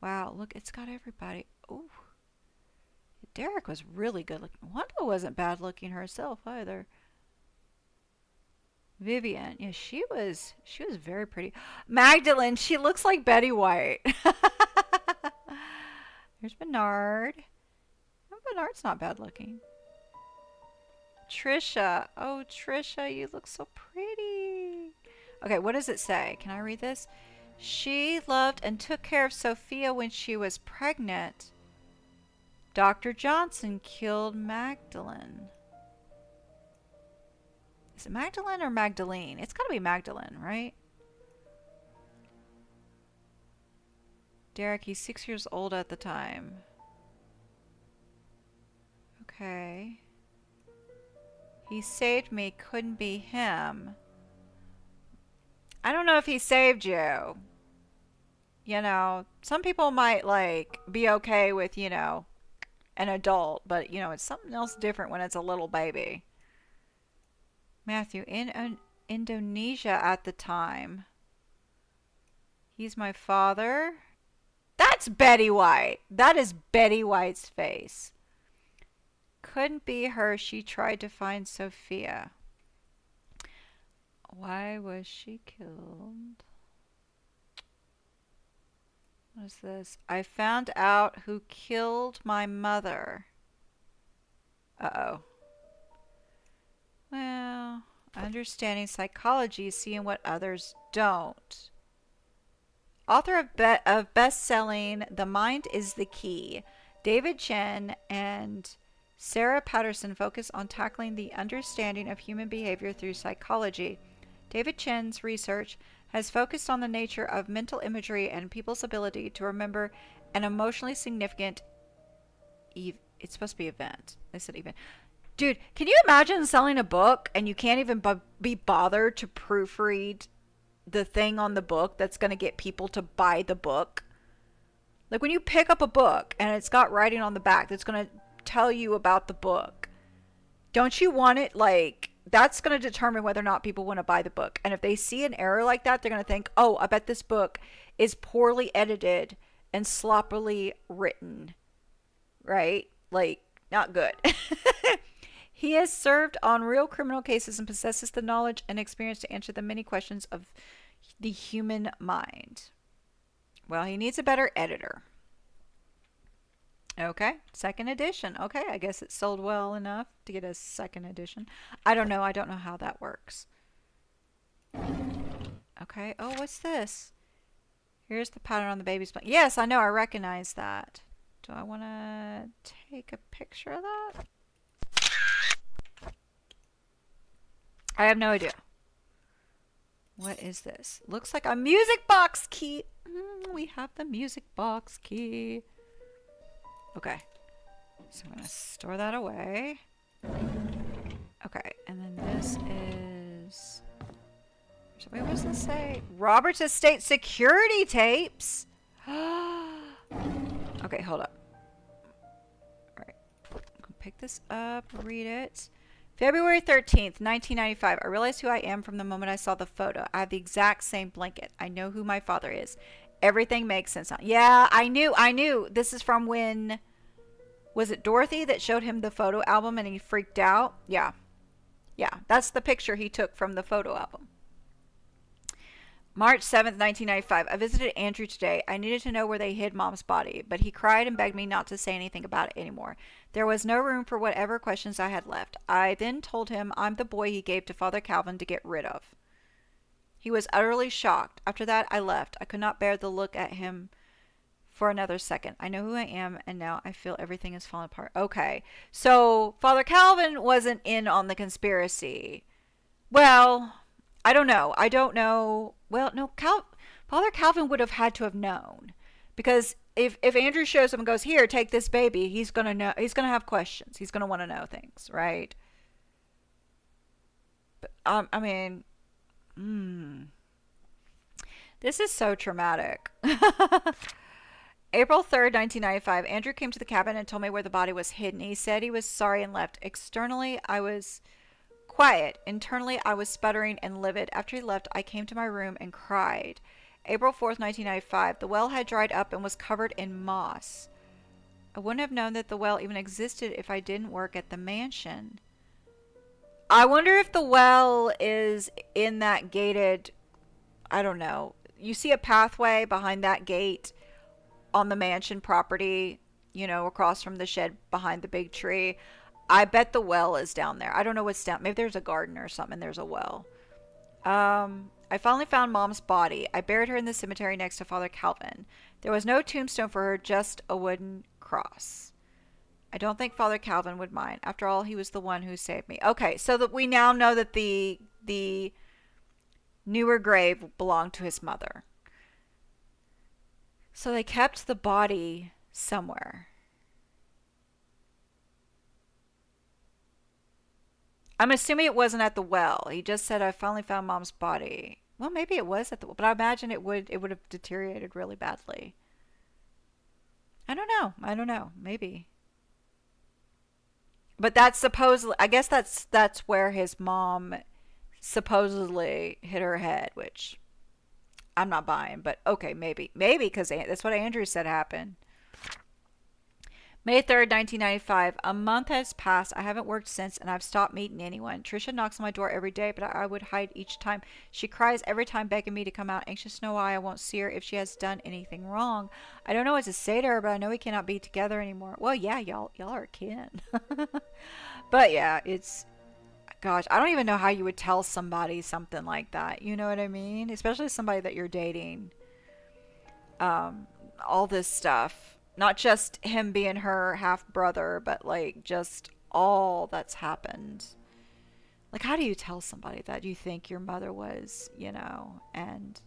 Wow, look, it's got everybody. Oh. Derek was really good looking. Wanda wasn't bad looking herself either. Vivian, yeah, she was very pretty. Magdalene, she looks like Betty White. There's Bernard. Oh, Bernard's not bad looking. Trisha. Oh, Trisha, you look so pretty. Okay, what does it say? Can I read this? She loved and took care of Sophia when she was pregnant. Dr. Johnson killed Magdalene. Is it Magdalene or Magdalene? It's got to be Magdalene, right? Derek, he's 6 years old at the time. Okay. He saved me. Couldn't be him. I don't know if he saved you. some people might like be okay with, an adult, but it's something else different when it's a little baby. Matthew, in Indonesia at the time. He's my father. That's Betty White. That is Betty White's face. Couldn't be her. She tried to find Sophia. Why was she killed? What is this? I found out who killed my mother. Uh-oh. Well, understanding psychology is seeing what others don't. Author of best-selling The Mind is the Key, David Chen and Sarah Patterson focus on tackling the understanding of human behavior through psychology. David Chen's research has focused on the nature of mental imagery and people's ability to remember an emotionally significant it's supposed to be event. They said event. Dude, can you imagine selling a book and you can't even be bothered to proofread the thing on the book that's going to get people to buy the book? Like when you pick up a book and it's got writing on the back that's going to tell you about the book, don't you want it like that's going to determine whether or not people want to buy the book. And if they see an error like that, they're going to think, oh, I bet this book is poorly edited and sloppily written, right? Like, not good. He has served on real criminal cases and possesses the knowledge and experience to answer the many questions of the human mind. Well, he needs a better editor. Okay, second edition. Okay, I guess it sold well enough to get a second edition. I don't know. I don't know how that works. Okay. Oh, what's this? Here's the pattern on the baby's blanket. Yes, I know. I recognize that. Do I want to take a picture of that? I have no idea. What is this? Looks like a music box key. We have the music box key. Okay. So I'm going to store that away. Okay. And then this is... Wait, what does this say? Robert's Estate security tapes. Okay, hold up. All right. Pick this up, read it. February 13th, 1995. I realized who I am from the moment I saw the photo. I have the exact same blanket. I know who my father is. Everything makes sense now. Yeah, I knew. This is from when... Was it Dorothy that showed him the photo album and he freaked out? Yeah. Yeah, that's the picture he took from the photo album. March 7th, 1995. I visited Andrew today. I needed to know where they hid Mom's body, but he cried and begged me not to say anything about it anymore. There was no room for whatever questions I had left. I then told him I'm the boy he gave to Father Calvin to get rid of. He was utterly shocked. After that, I left. I could not bear the look at him for another second. I know who I am, and now I feel everything is falling apart. Okay, so Father Calvin wasn't in on the conspiracy. Well, I don't know. Well, no, Father Calvin would have had to have known, because if Andrew shows up and goes, "Here, take this baby," he's gonna know. He's gonna have questions. He's gonna want to know things, right? But I mean, this is so traumatic. April 3rd, 1995. Andrew came to the cabin and told me where the body was hidden. He said he was sorry and left. Externally, I was quiet. Internally, I was sputtering and livid. After he left, I came to my room and cried. April 4th, 1995. The well had dried up and was covered in moss. I wouldn't have known that the well even existed if I didn't work at the mansion. I wonder if the well is in that gated... I don't know. You see a pathway behind that gate on the mansion property, across from the shed behind the big tree. I bet the well is down there. I don't know what's down. Maybe there's a garden or something. There's a well. I finally found Mom's body. I buried her in the cemetery next to Father Calvin. There was no tombstone for her, just a wooden cross. I don't think Father Calvin would mind. After all, he was the one who saved me. Okay, so that we now know that the newer grave belonged to his mother. So they kept the body somewhere. I'm assuming it wasn't at the well. He just said, I finally found Mom's body. Well, maybe it was at the, but I imagine it would have deteriorated really badly. I don't know. I don't know. Maybe. But that's supposedly, I guess that's where his mom supposedly hit her head, which I'm not buying, but okay, maybe because that's what Andrew said happened. May 3rd, 1995. A month has passed. I haven't worked since, and I've stopped meeting anyone. Trisha knocks on my door every day, but I would hide each time. She cries every time, begging me to come out, anxious to know why I won't see her if she has done anything wrong. I don't know what to say to her, but I know we cannot be together anymore. Well, yeah, y'all are kin. But yeah, it's gosh, I don't even know how you would tell somebody something like that. You know what I mean? Especially somebody that you're dating. Um, all this stuff. Not just him being her half brother, but like just all that's happened. Like, how do you tell somebody that you think your mother was, and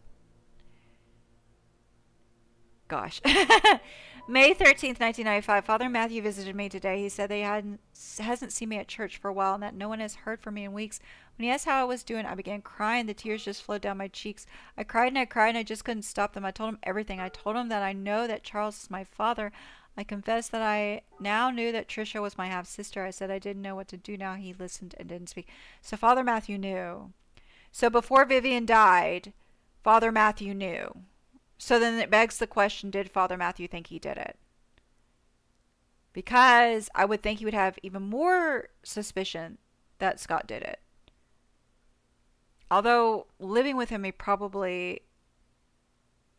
gosh. May 13th, 1995. Father Matthew visited me today. He said hasn't seen me at church for a while and that no one has heard from me in weeks. When he asked how I was doing, I began crying. The tears just flowed down my cheeks. I cried and I cried and I just couldn't stop them. I told him everything. I told him that I know that Charles is my father. I confessed that I now knew that Trisha was my half sister. I said I didn't know what to do now. He listened and didn't speak. So Father Matthew knew. So before Vivian died, Father Matthew knew. So then it begs the question, did Father Matthew think he did it? Because I would think he would have even more suspicion that Scott did it. Although living with him, he probably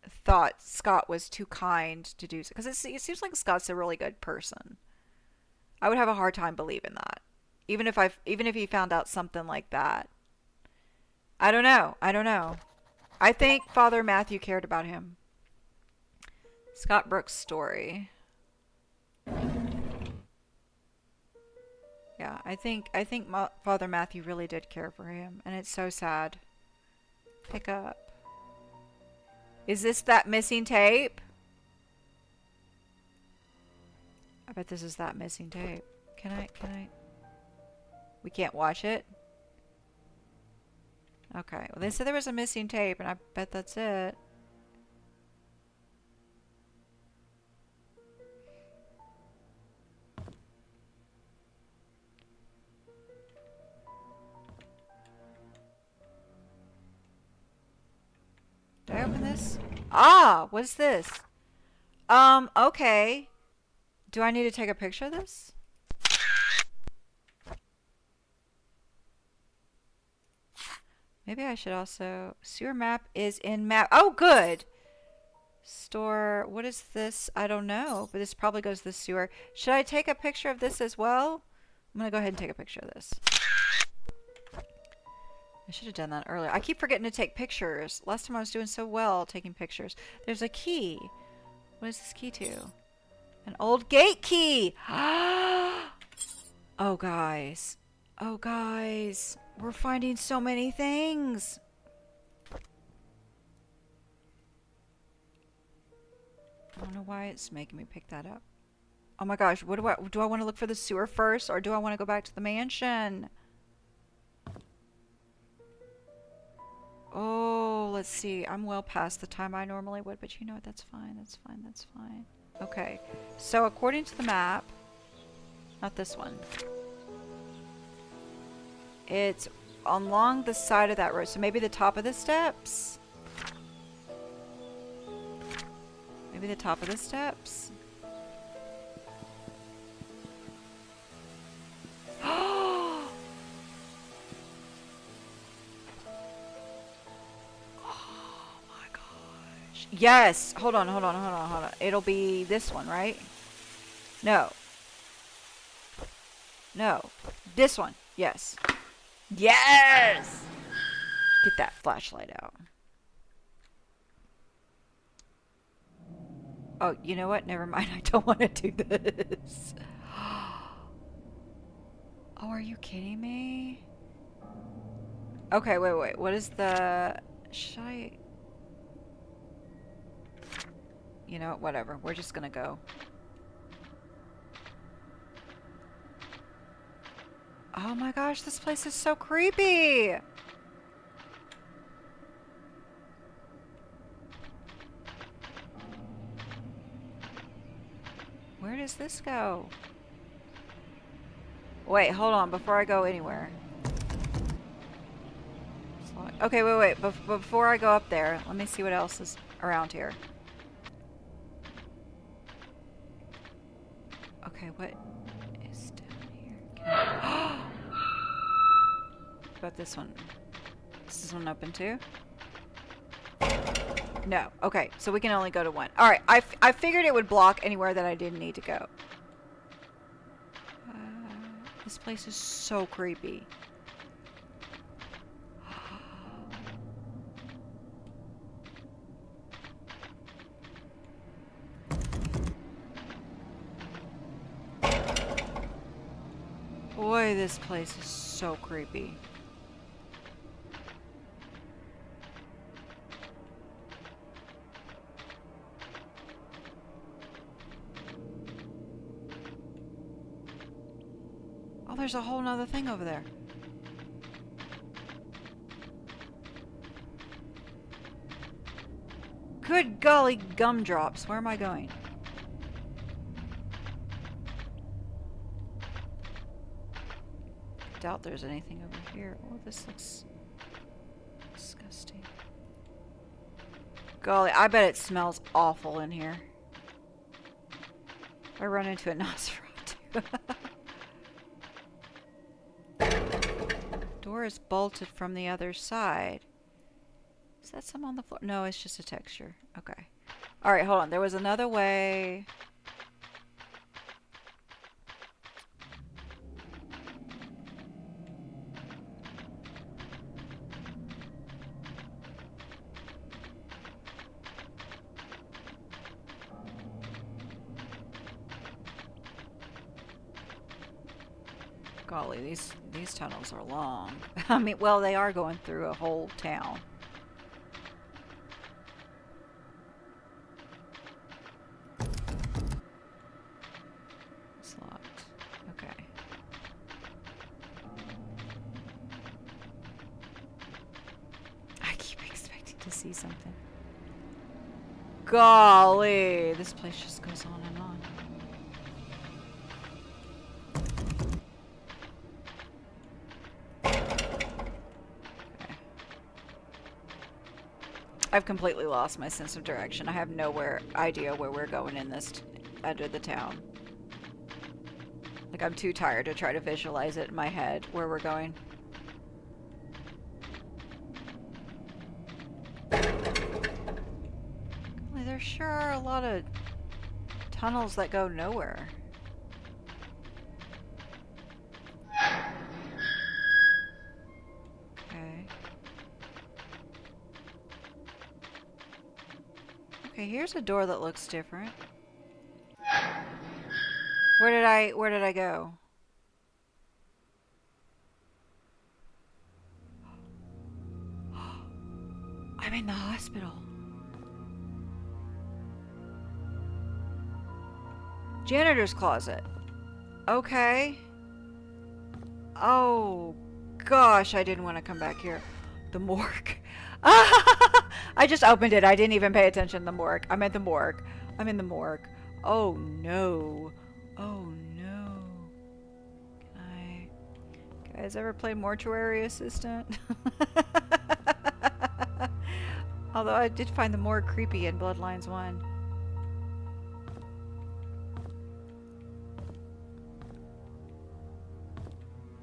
thought Scott was too kind to do so. Because it seems like Scott's a really good person. I would have a hard time believing that. Even if he found out something like that. I don't know. I don't know. I think Father Matthew cared about him. Scott Brooks' story. Yeah, I think Father Matthew really did care for him, and it's so sad. Pick up. Is this that missing tape? I bet this is that missing tape. Can I? We can't watch it? Okay, well they said there was a missing tape, and I bet that's it. Did I open this? Ah, what's this? Okay. Do I need to take a picture of this? Maybe I should also... Sewer map is in map... Oh, good! Store... What is this? I don't know, but this probably goes to the sewer. Should I take a picture of this as well? I'm gonna go ahead and take a picture of this. I should have done that earlier. I keep forgetting to take pictures. Last time I was doing so well taking pictures. There's a key. What is this key to? An old gate key! Oh, guys. Oh, guys. We're finding so many things. I don't know why it's making me pick that up. Oh my gosh, what do I want to look for the sewer first, or do I want to go back to the mansion? Oh, let's see. I'm well past the time I normally would, but you know what? That's fine. That's fine. That's fine. Okay. So according to the map, not this one. It's along the side of that road. So maybe the top of the steps? Maybe the top of the steps? Yes. Hold on. It'll be this one, right? No. No. This one. Yes. Yes! Get that flashlight out. Oh, you know what? Never mind. I don't want to do this. Oh, are you kidding me? Okay, wait. What is the... Should I... You know, whatever. We're just gonna go. Oh my gosh, this place is so creepy! Where does this go? Wait, hold on, before I go anywhere. Okay, wait. Before I go up there, let me see what else is around here. Okay, what is down here? What about this one? Is this one open too? No. Okay, so we can only go to one. Alright, I figured it would block anywhere that I didn't need to go. This place is so creepy. Boy, this place is so creepy. Oh, there's a whole nother thing over there. Good golly gumdrops. Where am I going? Doubt there's anything over here. Oh, this looks disgusting. Golly, I bet it smells awful in here. I run into a Nosferatu. Door is bolted from the other side. Is that some on the floor? No, it's just a texture. Okay. Alright, hold on. There was another way. Golly, these tunnels are long. I mean, well, they are going through a whole town. It's locked. Okay. I keep expecting to see something. Golly, this place just goes on and on. I've completely lost my sense of direction. I have idea where we're going in this end of the town. Like, I'm too tired to try to visualize it in my head where we're going. Well, there sure are a lot of tunnels that go nowhere. Okay, here's a door that looks different. Where did I go? I'm in the hospital. Janitor's closet. Okay. Oh gosh, I didn't want to come back here. The morgue. I just opened it. I didn't even pay attention to the morgue. I'm at the morgue. I'm in the morgue. Oh no. Oh no. Can I... Guys ever play Mortuary Assistant? Although I did find the morgue creepy in Bloodlines 1.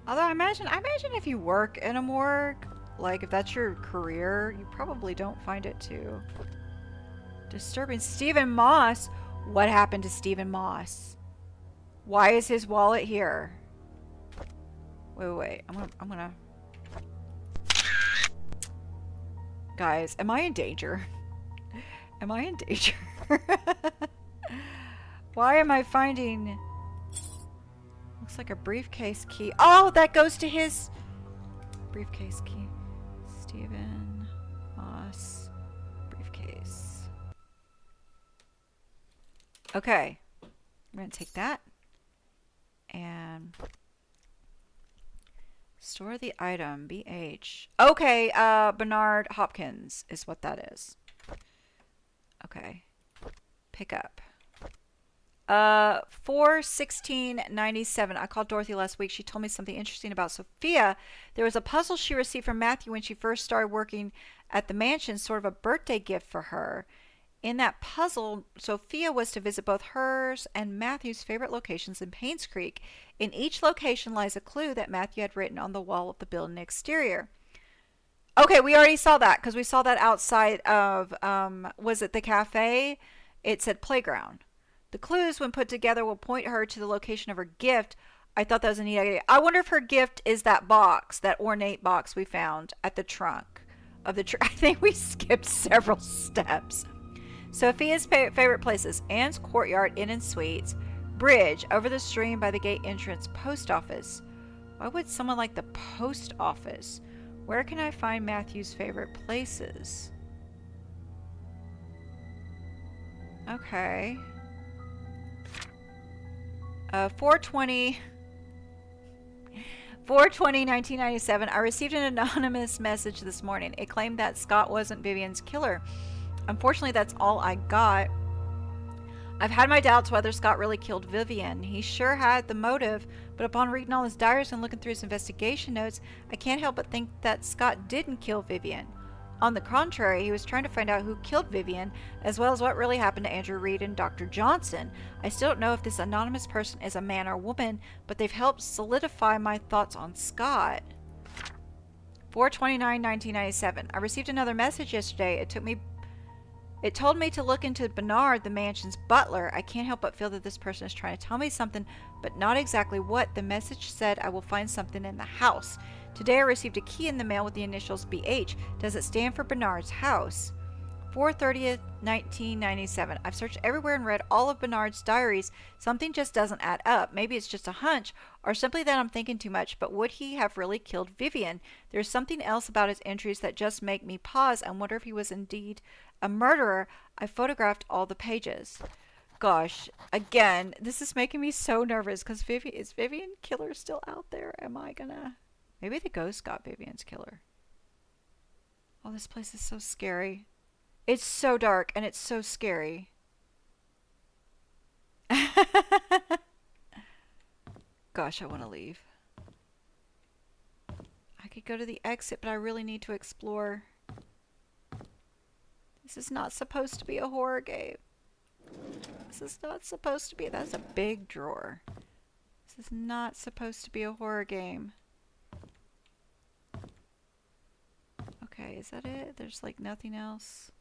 Although I imagine if you work in a morgue, like, if that's your career, you probably don't find it too disturbing. Stephen Moss? What happened to Stephen Moss? Why is his wallet here? Wait. I'm gonna... Guys, am I in danger? Am I in danger? Why am I finding... Looks like a briefcase key. Oh, that goes to his... Briefcase key. Stephen Moss briefcase. Okay, I'm gonna take that and store the item. BH. Okay, Bernard Hopkins is what that is. Okay, pick up. 4/16/97. I called Dorothy last week. She told me something interesting about Sophia. There was a puzzle she received from Matthew when she first started working at the mansion, sort of a birthday gift for her. In that puzzle, Sophia was to visit both hers and Matthew's favorite locations in Painscreek. In each location lies a clue that Matthew had written on the wall of the building exterior. Okay, we already saw that because we saw that outside of, was it the cafe? It said playground. The clues, when put together, will point her to the location of her gift. I thought that was a neat idea. I wonder if her gift is that box, that ornate box we found at the trunk of the tree. I think we skipped several steps. Sophia's favorite places: Anne's Courtyard Inn and Suites, bridge over the stream by the gate entrance, post office. Why would someone like the post office? Where can I find Matthew's favorite places? Okay. 420 1997. I received an anonymous message this morning. It claimed that Scott wasn't Vivian's killer. Unfortunately, that's all I got. I've had my doubts whether Scott really killed Vivian. He sure had the motive, but upon reading all his diaries and looking through his investigation notes, I can't help but think that Scott didn't kill Vivian. On the contrary, he was trying to find out who killed Vivian, as well as what really happened to Andrew Reed and Dr. Johnson. I still don't know if this anonymous person is a man or woman, but they've helped solidify my thoughts on Scott. 4/29/1997. I received another message yesterday. It told me to look into Bernard, the mansion's butler. I can't help but feel that this person is trying to tell me something, but not exactly what. The message said I will find something in the house. Today I received a key in the mail with the initials BH. Does it stand for Bernard's house? 4/30/1997. I've searched everywhere and read all of Bernard's diaries. Something just doesn't add up. Maybe it's just a hunch, or simply that I'm thinking too much, but would he have really killed Vivian? There's something else about his entries that just make me pause and wonder if he was indeed a murderer. I photographed all the pages. Gosh, again, this is making me so nervous because is Vivian killer still out there? Am I gonna... Maybe the ghost got Vivian's killer. Oh, this place is so scary. It's so dark and it's so scary. Gosh, I want to leave. I could go to the exit, but I really need to explore. This is not supposed to be a horror game. This is not supposed to be. That's a big drawer. This is not supposed to be a horror game. Okay, is that it? There's like nothing else.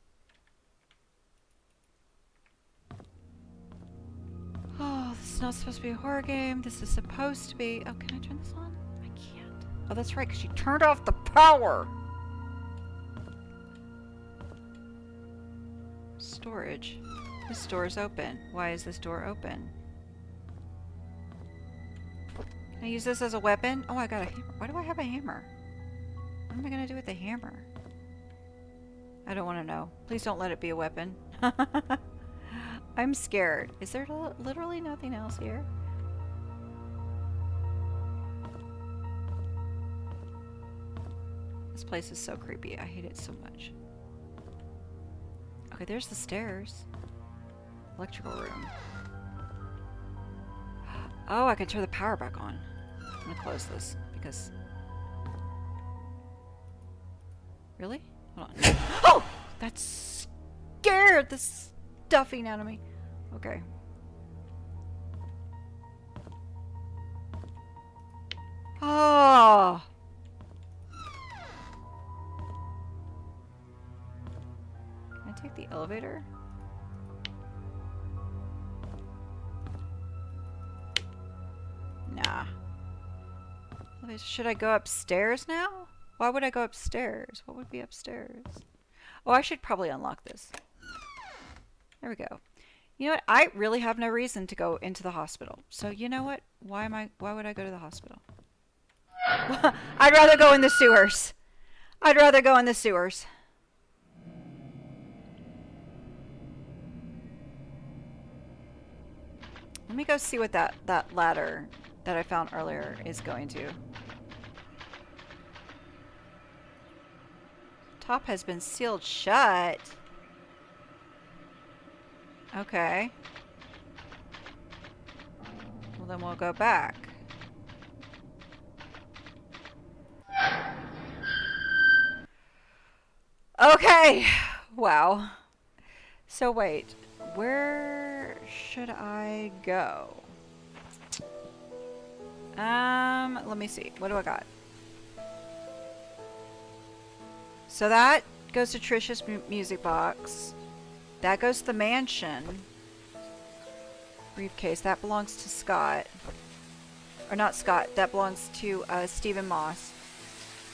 Oh, this is not supposed to be a horror game. This is supposed to be... Oh, can I turn this on? I can't. Oh, that's right, because she turned off the power. Storage. This door is open. Why is this door open? Can I use this as a weapon? Oh, I got a hammer. Why do I have a hammer? What am I going to do with the hammer? I don't want to know. Please don't let it be a weapon. I'm scared. Is there literally nothing else here? This place is so creepy. I hate it so much. Okay, there's the stairs. Electrical room. Oh, I can turn the power back on. I'm gonna close this because... Really? Hold on. Oh! That scared the stuffing out of me. Okay. Oh! Can I take the elevator? Nah. Should I go upstairs now? Why would I go upstairs? What would be upstairs? Oh, I should probably unlock this. There we go. You know what? I really have no reason to go into the hospital. So you know what? Why would I go to the hospital? I'd rather go in the sewers. I'd rather go in the sewers. Let me go see what that ladder that I found earlier is going to. Top has been sealed shut. Okay. Well, then we'll go back. Okay. Wow. So wait, where should I go? Let me see. What do I got? So that goes to Trisha's music box. That goes to the mansion. Briefcase. That belongs to Scott. Or not Scott. That belongs to Stephen Moss.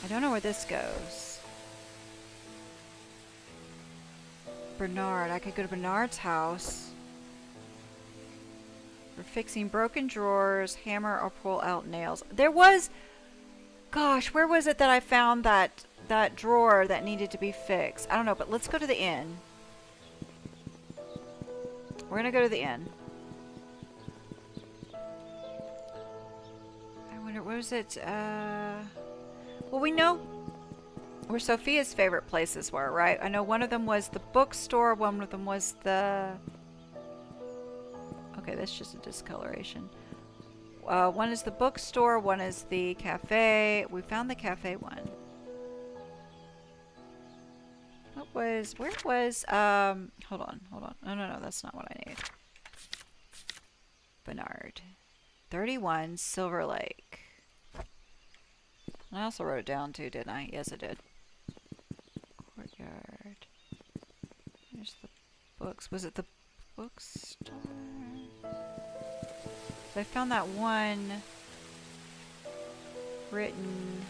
I don't know where this goes. Bernard. I could go to Bernard's house. For fixing broken drawers, hammer or pull out nails. There was... Gosh, where was it that I found that drawer that needed to be fixed? I don't know, but let's go to the inn. We're gonna go to the inn. I wonder, where was it? Well, we know where Sophia's favorite places were, right? I know one of them was the bookstore, one of them was the... Okay, that's just a discoloration. One is the bookstore, one is the cafe. We found the cafe one. Where was, hold on. No, that's not what I need. Bernard. 31 Silver Lake. I also wrote it down too, didn't I? Yes, I did. Courtyard. There's the books. Was it the bookstore? So I found that one written...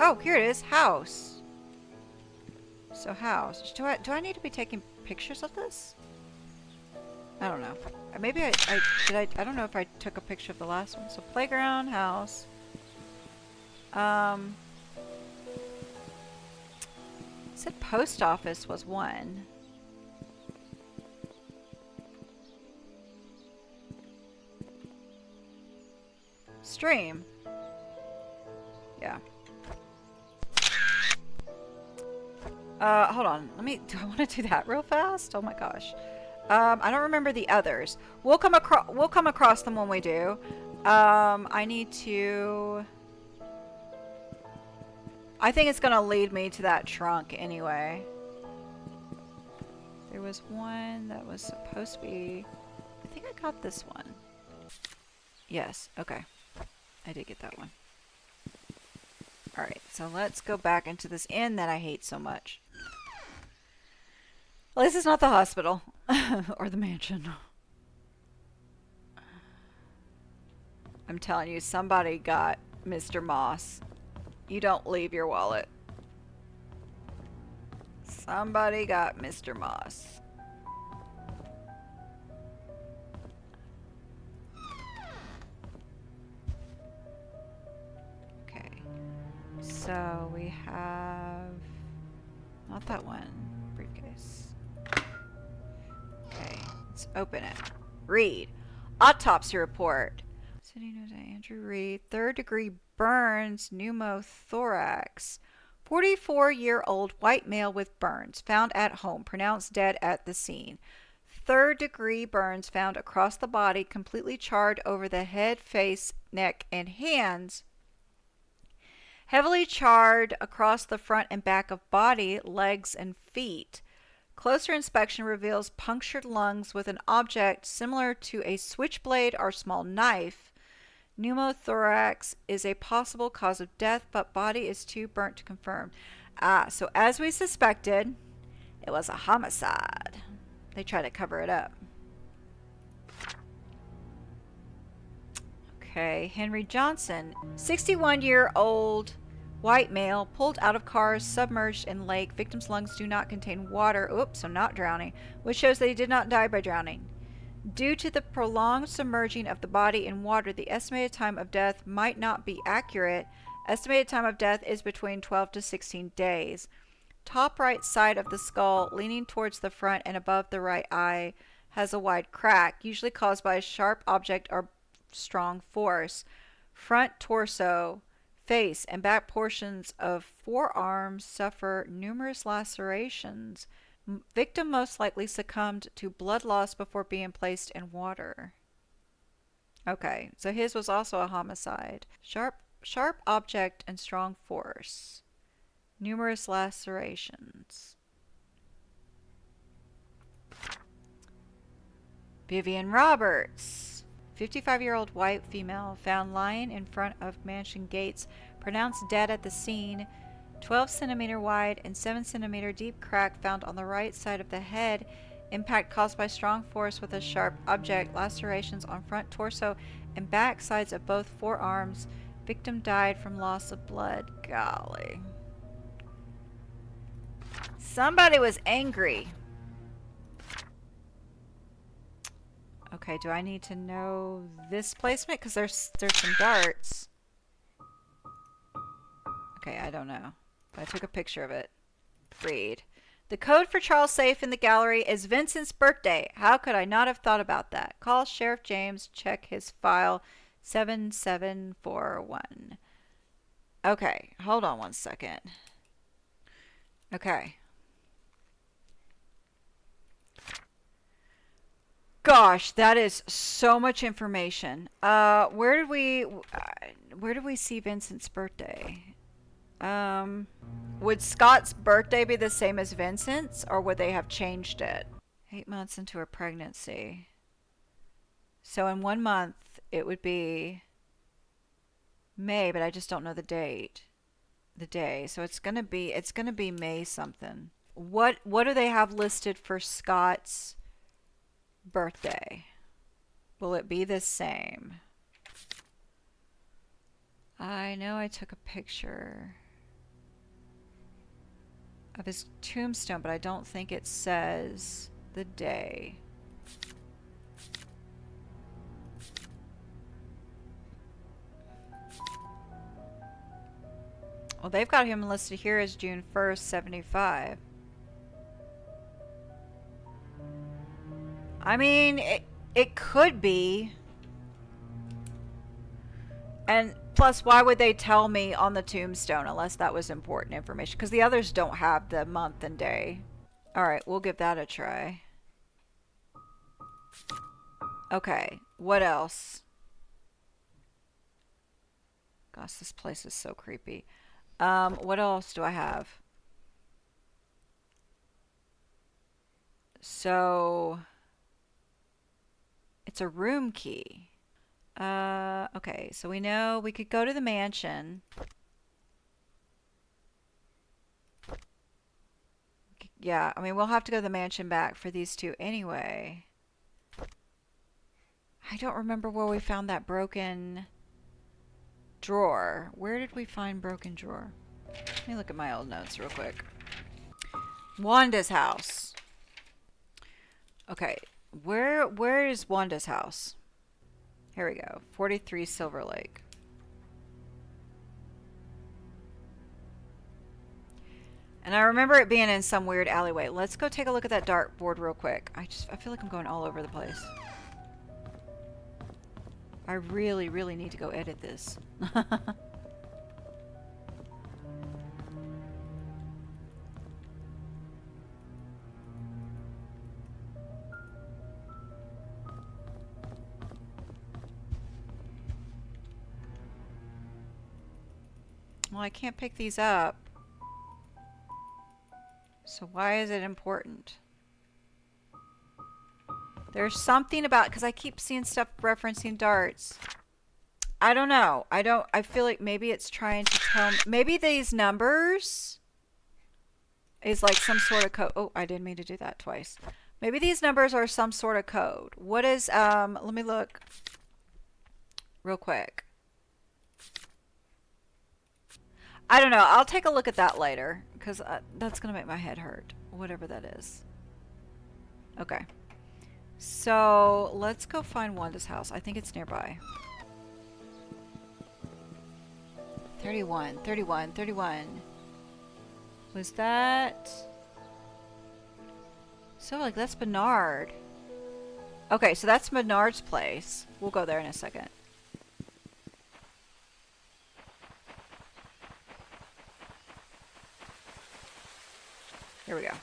Oh, here it is. House. So house. Do I need to be taking pictures of this? I don't know. Maybe I don't know if I took a picture of the last one. So playground, house. Said post office was one. Stream. Yeah. Hold on. Do I want to do that real fast? Oh my gosh. I don't remember the others. We'll come across them when we do. I need to... I think it's gonna lead me to that trunk anyway. There was one that was supposed to be... I think I got this one. Yes, okay. I did get that one. Alright, so let's go back into this inn that I hate so much. Well, this is not the hospital. Or the mansion. I'm telling you, somebody got Mr. Moss. You don't leave your wallet. Somebody got Mr. Moss. Okay. So we have... Not that one. Briefcase. Okay. Let's open it. Read. Autopsy report. City knows Andrew Reed. 3rd degree burns, pneumothorax. 44-year-old white male with burns. Found at home. Pronounced dead at the scene. 3rd degree burns found across the body, completely charred over the head, face, neck, and hands. Heavily charred across the front and back of body, legs, and feet. Closer inspection reveals punctured lungs with an object similar to a switchblade or small knife. Pneumothorax is a possible cause of death, but body is too burnt to confirm. So as we suspected, it was a homicide. They tried to cover it up. Okay, Henry Johnson, 61-year-old white male, pulled out of car, submerged in lake. Victim's lungs do not contain water. Oops, so not drowning, which shows that he did not die by drowning. Due to the prolonged submerging of the body in water, the estimated time of death might not be accurate. Estimated time of death is between 12 to 16 days. Top right side of the skull, leaning towards the front and above the right eye, has a wide crack, usually caused by a sharp object or strong force. Front torso, Face and back portions of forearms suffer numerous lacerations. Victim most likely succumbed to blood loss before being placed in water. Okay, so his was also a homicide. Sharp object and strong force. Numerous lacerations. Vivian Roberts, 55-year-old white female, found lying in front of mansion gates, pronounced dead at the scene. 12 centimeter wide and 7 centimeter deep crack found on the right side of the head. Impact caused by strong force with a sharp object. Lacerations on front torso and back sides of both forearms. Victim died from loss of blood. Golly. Somebody was angry. Okay, do I need to know this placement? Because there's some darts. Okay, I don't know. I took a picture of it. Read. The code for Charles' safe in the gallery is Vincent's birthday. How could I not have thought about that? Call Sheriff James. Check his file. 7741. Okay, hold on one second. Okay. Gosh, that is so much information. Where did we see Vincent's birthday? Would Scott's birthday be the same as Vincent's, or would they have changed it? 8 months into a pregnancy. So in 1 month, it would be May, but I just don't know the date. The day. So it's gonna be May something. What do they have listed for Scott's birthday? Will it be the same? I know I took a picture of his tombstone, but I don't think it says the day. Well, they've got him listed here as June 1st, 75. I mean, it could be. And plus, why would they tell me on the tombstone unless that was important information? Because the others don't have the month and day. Alright, we'll give that a try. Okay, what else? Gosh, this place is so creepy. What else do I have? So, it's a room key. Okay, so we know we could go to the mansion. Yeah, I mean, we'll have to go to the mansion back for these two anyway. I don't remember where we found that broken drawer. Where did we find broken drawer? Let me look at my old notes real quick. Wanda's house. Okay, where is Wanda's house? Here we go. 43 Silver Lake. And I remember it being in some weird alleyway. Let's go take a look at that dartboard real quick. I feel like I'm going all over the place. I really, really need to go edit this. Well, I can't pick these up. So why is it important? There's something about, because I keep seeing stuff referencing darts. I don't know. I feel like maybe it's trying to tell me, maybe these numbers is like some sort of code. Oh, I didn't mean to do that twice. Maybe these numbers are some sort of code. What is, let me look real quick. I don't know. I'll take a look at that later because that's going to make my head hurt. Whatever that is. Okay. So let's go find Wanda's house. I think it's nearby. 31, 31, 31. Was that... So like that's Bernard. Okay, so that's Bernard's place. We'll go there in a second. Here we go.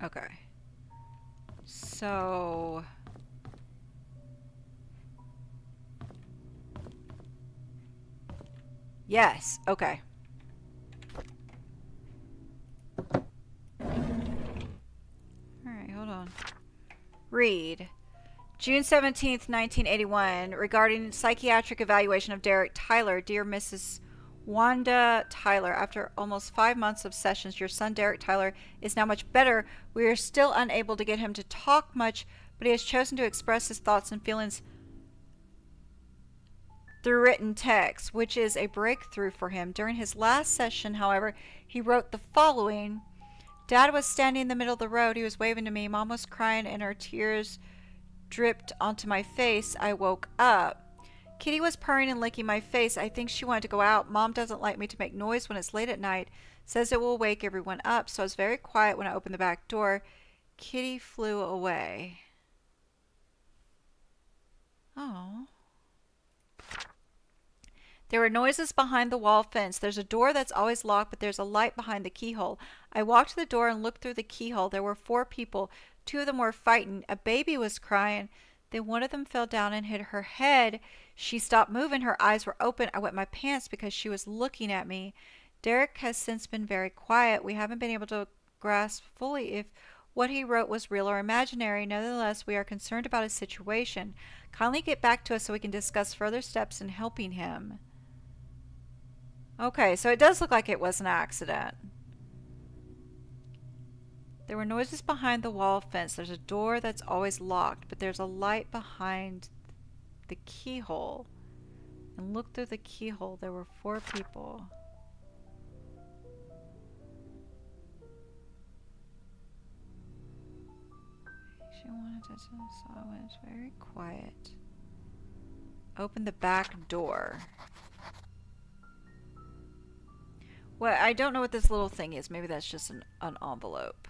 Okay. So... Yes. Okay. Alright, hold on. Read. June 17th, 1981. Regarding psychiatric evaluation of Derek Tyler. Dear Mrs. Wanda Tyler, after almost 5 months of sessions, your son Derek Tyler is now much better. We are still unable to get him to talk much, but he has chosen to express his thoughts and feelings through written text, which is a breakthrough for him. During his last session, however, he wrote the following. Dad was standing in the middle of the road. He was waving to me. Mom was crying and her tears dripped onto my face. I woke up. Kitty was purring and licking my face. I think she wanted to go out. Mom doesn't like me to make noise when it's late at night. Says it will wake everyone up. So I was very quiet when I opened the back door. Kitty flew away. Oh. There were noises behind the wall fence. There's a door that's always locked, but there's a light behind the keyhole. I walked to the door and looked through the keyhole. There were 4 people. 2 of them were frightened. A baby was crying. Then one of them fell down and hit her head. She stopped moving. Her eyes were open. I wet my pants because she was looking at me. Derek has since been very quiet. We haven't been able to grasp fully if what he wrote was real or imaginary. Nevertheless, we are concerned about his situation. Kindly get back to us so we can discuss further steps in helping him. Okay, so it does look like it was an accident. There were noises behind the wall fence. There's a door that's always locked, but there's a light behind the keyhole. And look through the keyhole. There were 4 people. She wanted to saw when it's very quiet. Open the back door. Well, I don't know what this little thing is. Maybe that's just an envelope.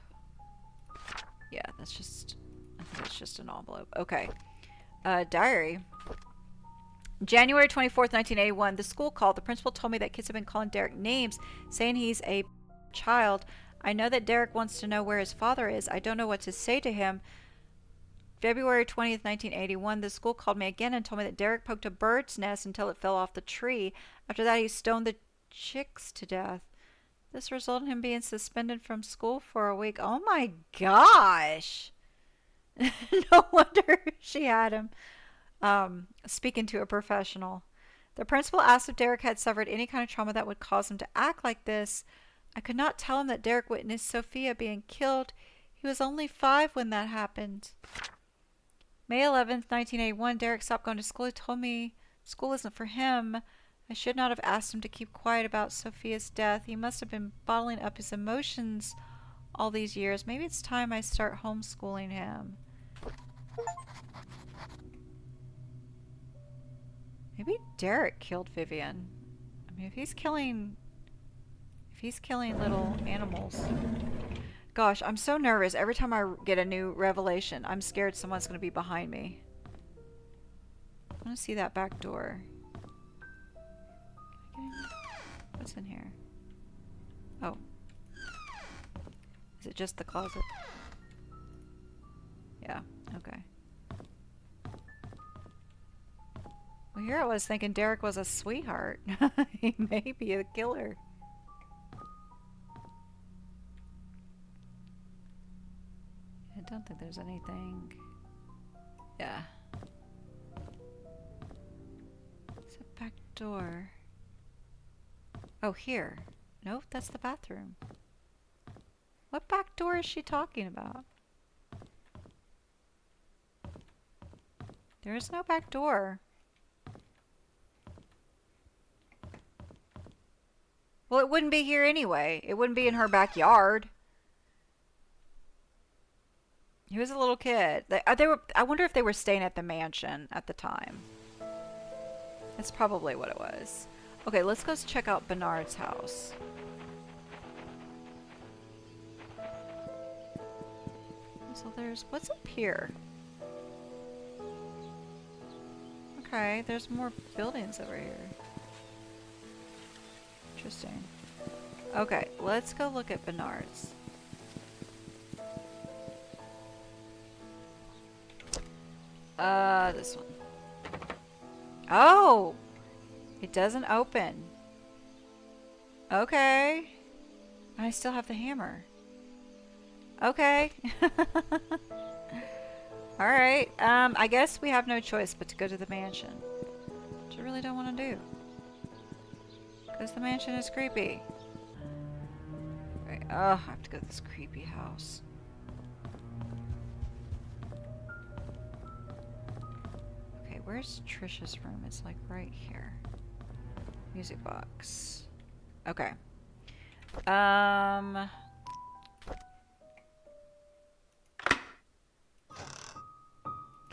Yeah, I think it's just an envelope. Okay. Diary. January 24th, 1981. The school called. The principal told me that kids have been calling Derek names, saying he's a child. I know that Derek wants to know where his father is. I don't know what to say to him. February 20th, 1981. The school called me again and told me that Derek poked a bird's nest until it fell off the tree. After that, he stoned the chicks to death. This resulted in him being suspended from school for a week. Oh my gosh. No wonder she had him speaking to a professional. The principal asked if Derek had suffered any kind of trauma that would cause him to act like this. I could not tell him that Derek witnessed Sophia being killed. He was only 5 when that happened. May 11th, 1981. Derek stopped going to school. He told me school isn't for him. I should not have asked him to keep quiet about Sophia's death. He must have been bottling up his emotions all these years. Maybe it's time I start homeschooling him. Maybe Derek killed Vivian. I mean, if he's killing little animals. Gosh, I'm so nervous. Every time I get a new revelation, I'm scared someone's going to be behind me. I want to see that back door. What's in here? Oh. Is it just the closet? Yeah, okay. Well, here I was thinking Derek was a sweetheart. He may be a killer. I don't think there's anything. Yeah. It's a back door. Oh, here. Nope, that's the bathroom. What back door is she talking about? There is no back door. Well, it wouldn't be here anyway. It wouldn't be in her backyard. He was a little kid. I wonder if they were staying at the mansion at the time. That's probably what it was. Okay, let's go check out Bernard's house. So there's... what's up here? Okay, there's more buildings over here. Interesting. Okay, let's go look at Bernard's. This one. Oh! It doesn't open. Okay. I still have the hammer. Okay. Alright, I guess we have no choice but to go to the mansion. Which I really don't want to do. Because the mansion is creepy. Right. Oh, I have to go to this creepy house. Okay, where's Trisha's room? It's like right here. Music box. Okay.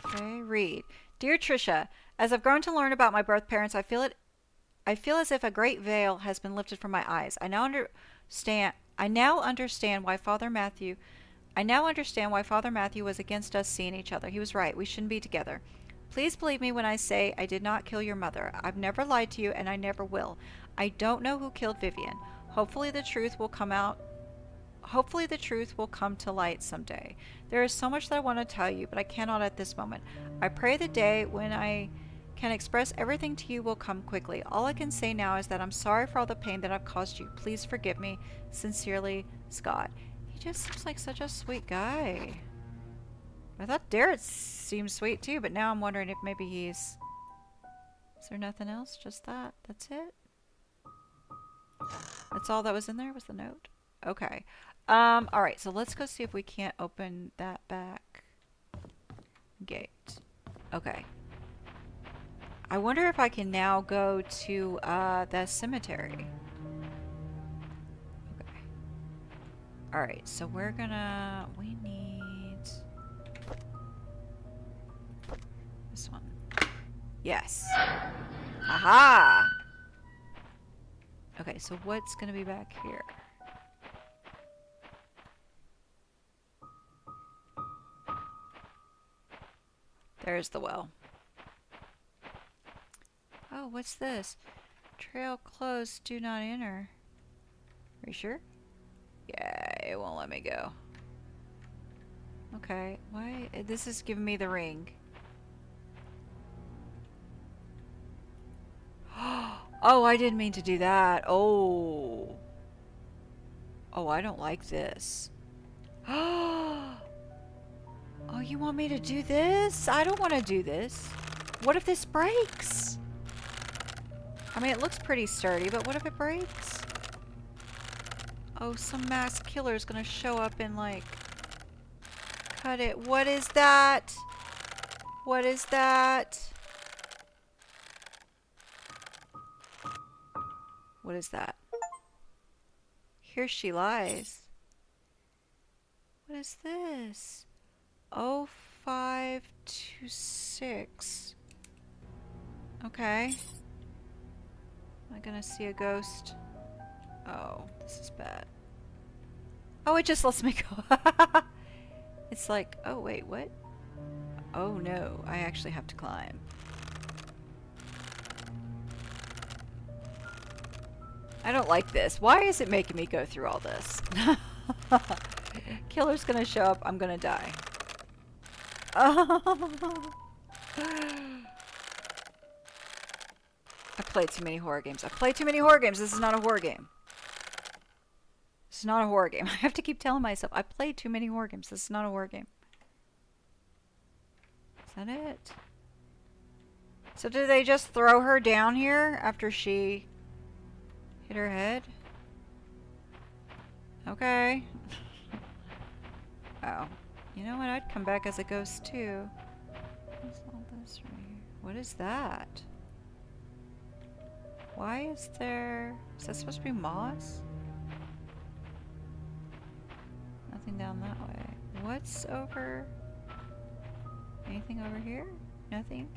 Okay, read. Dear Trisha, as I've grown to learn about my birth parents, I feel as if a great veil has been lifted from my eyes. I now understand why Father Matthew was against us seeing each other. He was right. We shouldn't be together. Please believe me when I say I did not kill your mother. I've never lied to you, and I never will. I don't know who killed Vivian. Hopefully the truth will come to light someday. There is so much that I want to tell you, but I cannot at this moment. I pray the day when I can express everything to you will come quickly. All I can say now is that I'm sorry for all the pain that I've caused you. Please forgive me. Sincerely, Scott. He just seems like such a sweet guy. I thought Darrett seemed sweet too, but now I'm wondering if maybe he's... Is there nothing else? Just that? That's it? That's all that was in there? Was the note? Okay. Alright, so let's go see if we can't open that back gate. Okay. I wonder if I can now go to the cemetery. Okay. Alright, so we're gonna... We need... this one. Yes. Aha! Okay, so what's gonna be back here? There's the well. Oh, what's this? Trail closed, do not enter. Are you sure? Yeah, it won't let me go. Okay, why? This is giving me the ring. Oh, I didn't mean to do that. Oh. Oh, I don't like this. Oh, you want me to do this? I don't want to do this. What if this breaks? I mean, it looks pretty sturdy, but what if it breaks? Oh, some mass killer is gonna show up and, like, cut it. What is that? What is that? What is that? Here she lies. What is this? 0526. Okay. Am I gonna see a ghost? Oh, this is bad. Oh, it just lets me go. It's like, oh wait, what? Oh no, I actually have to climb. I don't like this. Why is it making me go through all this? Killer's gonna show up, I'm gonna die. Oh. I played too many horror games. I played too many horror games. This is not a horror game. This is not a horror game. I have to keep telling myself, I played too many horror games. This is not a horror game. Is that it? So did they just throw her down here after she hit her head? Okay. Oh. You know what? I'd come back as a ghost too. What's all this right here? What is that? Why is there... Is that supposed to be moss? Nothing down that way. What's over... Anything over here? Nothing?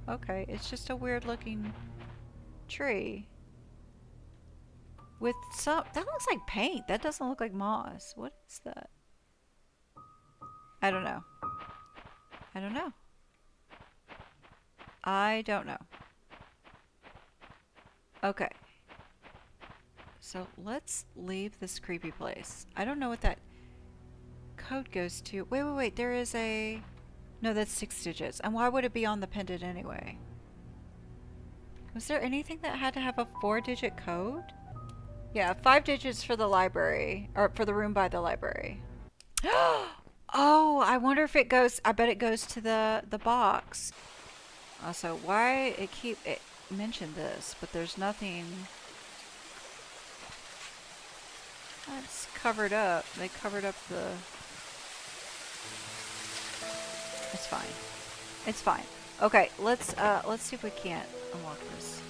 Okay, it's just a weird looking tree. With some... That looks like paint. That doesn't look like moss. What is that? I don't know. I don't know. I don't know. Okay. So let's leave this creepy place. I don't know what that code goes to. Wait, wait, wait. There is a... No, that's 6 digits. And why would it be on the pendant anyway? Was there anything that had to have a 4-digit code? Yeah, 5 digits for the library. Or for the room by the library. Oh, I wonder if it goes... I bet it goes to the box. Also, why it mentioned this, but there's nothing... It's covered up. They covered up the... It's fine. It's fine. Okay, let's see if we can't unlock this.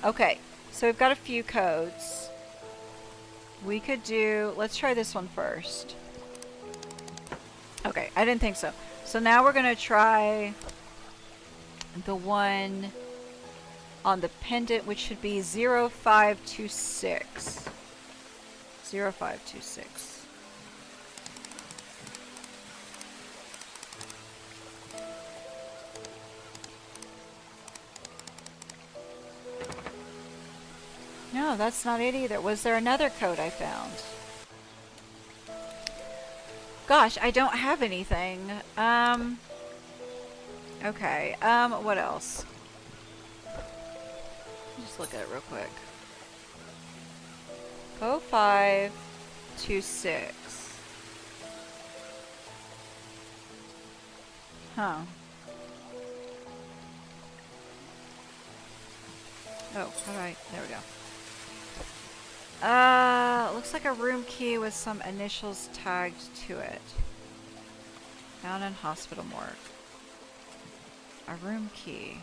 Okay, so we've got a few codes. We could do... Let's try this one first. Okay, I didn't think so. So now we're going to try the one on the pendant, which should be 0526. 0526. No, that's not it either. Was there another code I found? Gosh, I don't have anything. Okay. What else? Just look at it real quick. 0526. Huh. Oh, how do I... There we go. Looks like a room key with some initials tagged to it. Found in hospital morgue. A room key.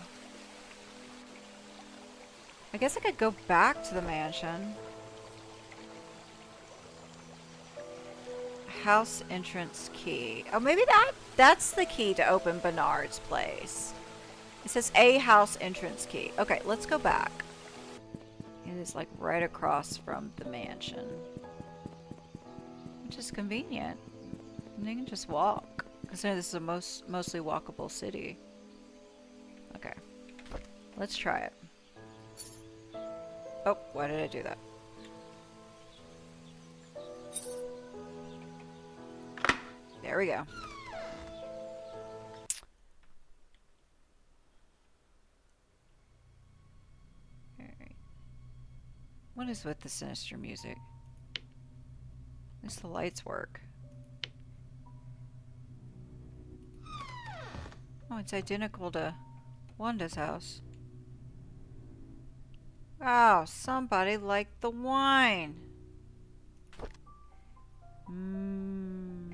I guess I could go back to the mansion. House entrance key. Oh, maybe that's the key to open Bernard's place. It says a house entrance key. Okay, let's go back. It is like right across from the mansion, which is convenient. And you can just walk, considering this is a mostly walkable city. Okay, let's try it. Oh, why did I do that? There we go. Alright. What is with the sinister music? At least the lights work. Oh, it's identical to Wanda's house. Oh, somebody liked the wine. I'm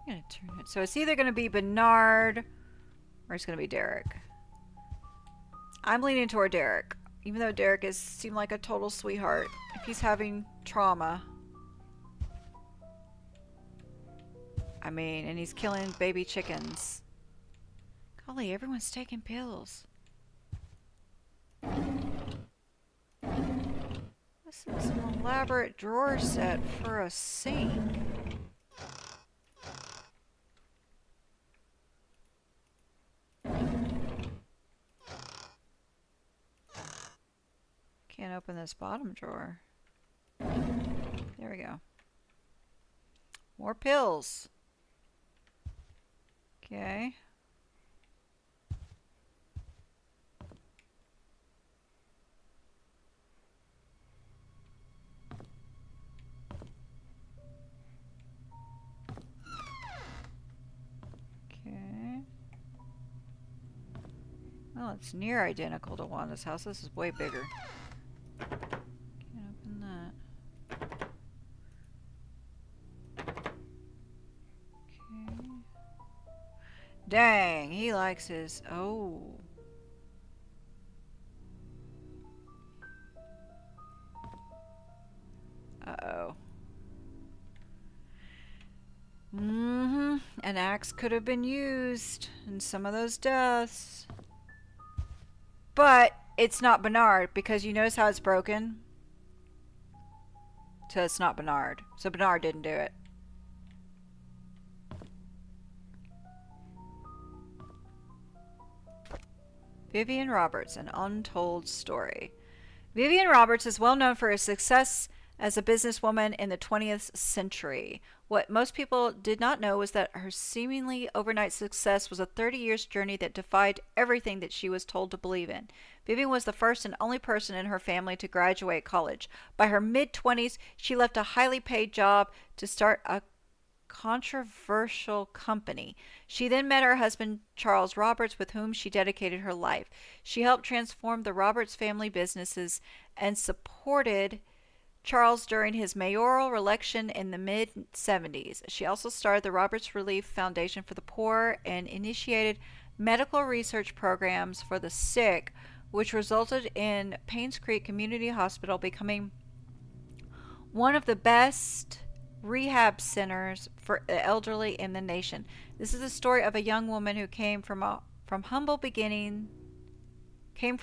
gonna turn it. So it's either gonna be Bernard or it's gonna be Derek. I'm leaning toward Derek, even though Derek seemed like a total sweetheart. If he's having trauma, I mean, and he's killing baby chickens. Golly, everyone's taking pills. This is an elaborate drawer set for a sink. Can't open this bottom drawer. There we go. More pills. Okay. Okay. Well, it's near identical to Wanda's house. This is way bigger. Can't open that. Okay. Dang, he likes his... Oh. Uh-oh. And An axe could have been used in some of those deaths. But it's not Bernard, because you notice how it's broken? So it's not Bernard. So Bernard didn't do it. Vivian Roberts, An Untold Story. Vivian Roberts is well known for her success as a businesswoman in the 20th century. What most people did not know was that her seemingly overnight success was a 30 years journey that defied everything that she was told to believe in. Vivian was the first and only person in her family to graduate college. By her mid-20s, she left a highly paid job to start a controversial company. She then met her husband, Charles Roberts, with whom she dedicated her life. She helped transform the Roberts family businesses and supported Charles during his mayoral election in the mid-70s. She also started the Roberts Relief Foundation for the Poor and initiated medical research programs for the sick, which resulted in Painscreek Community Hospital becoming one of the best rehab centers for the elderly in the nation. This is the story of a young woman who came from a humble beginning, became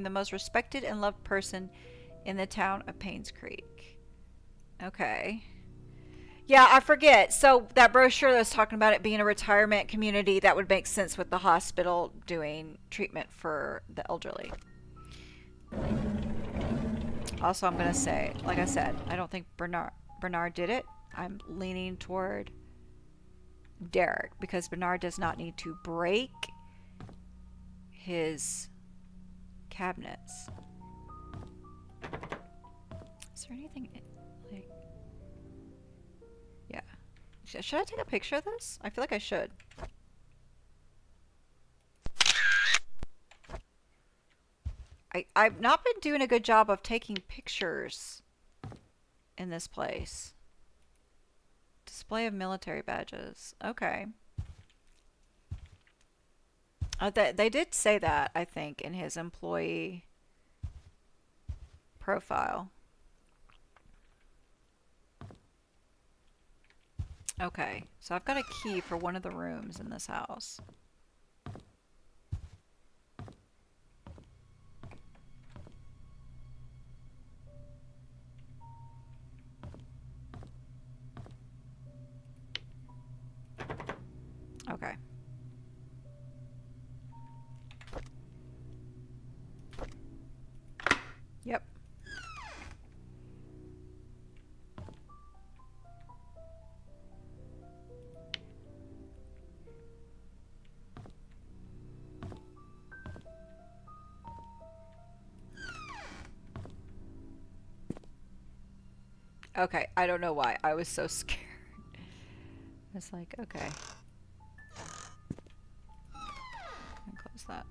the most respected and loved person in the town of Painscreek. Okay. Yeah, I forget. So that brochure that was talking about it being a retirement community, that would make sense with the hospital doing treatment for the elderly. Also, I'm going to say, like I said, I don't think Bernard did it. I'm leaning toward Derek, because Bernard does not need to break his cabinets. Is there anything like... Yeah. Should I take a picture of this? I feel like I should. I've not been doing a good job of taking pictures in this place. Display of military badges. Okay. They did say that, I think, in his employee profile. Okay, so I've got a key for one of the rooms in this house. Okay. Yep. Okay, I don't know why. I was so scared. It's like, okay. And close that.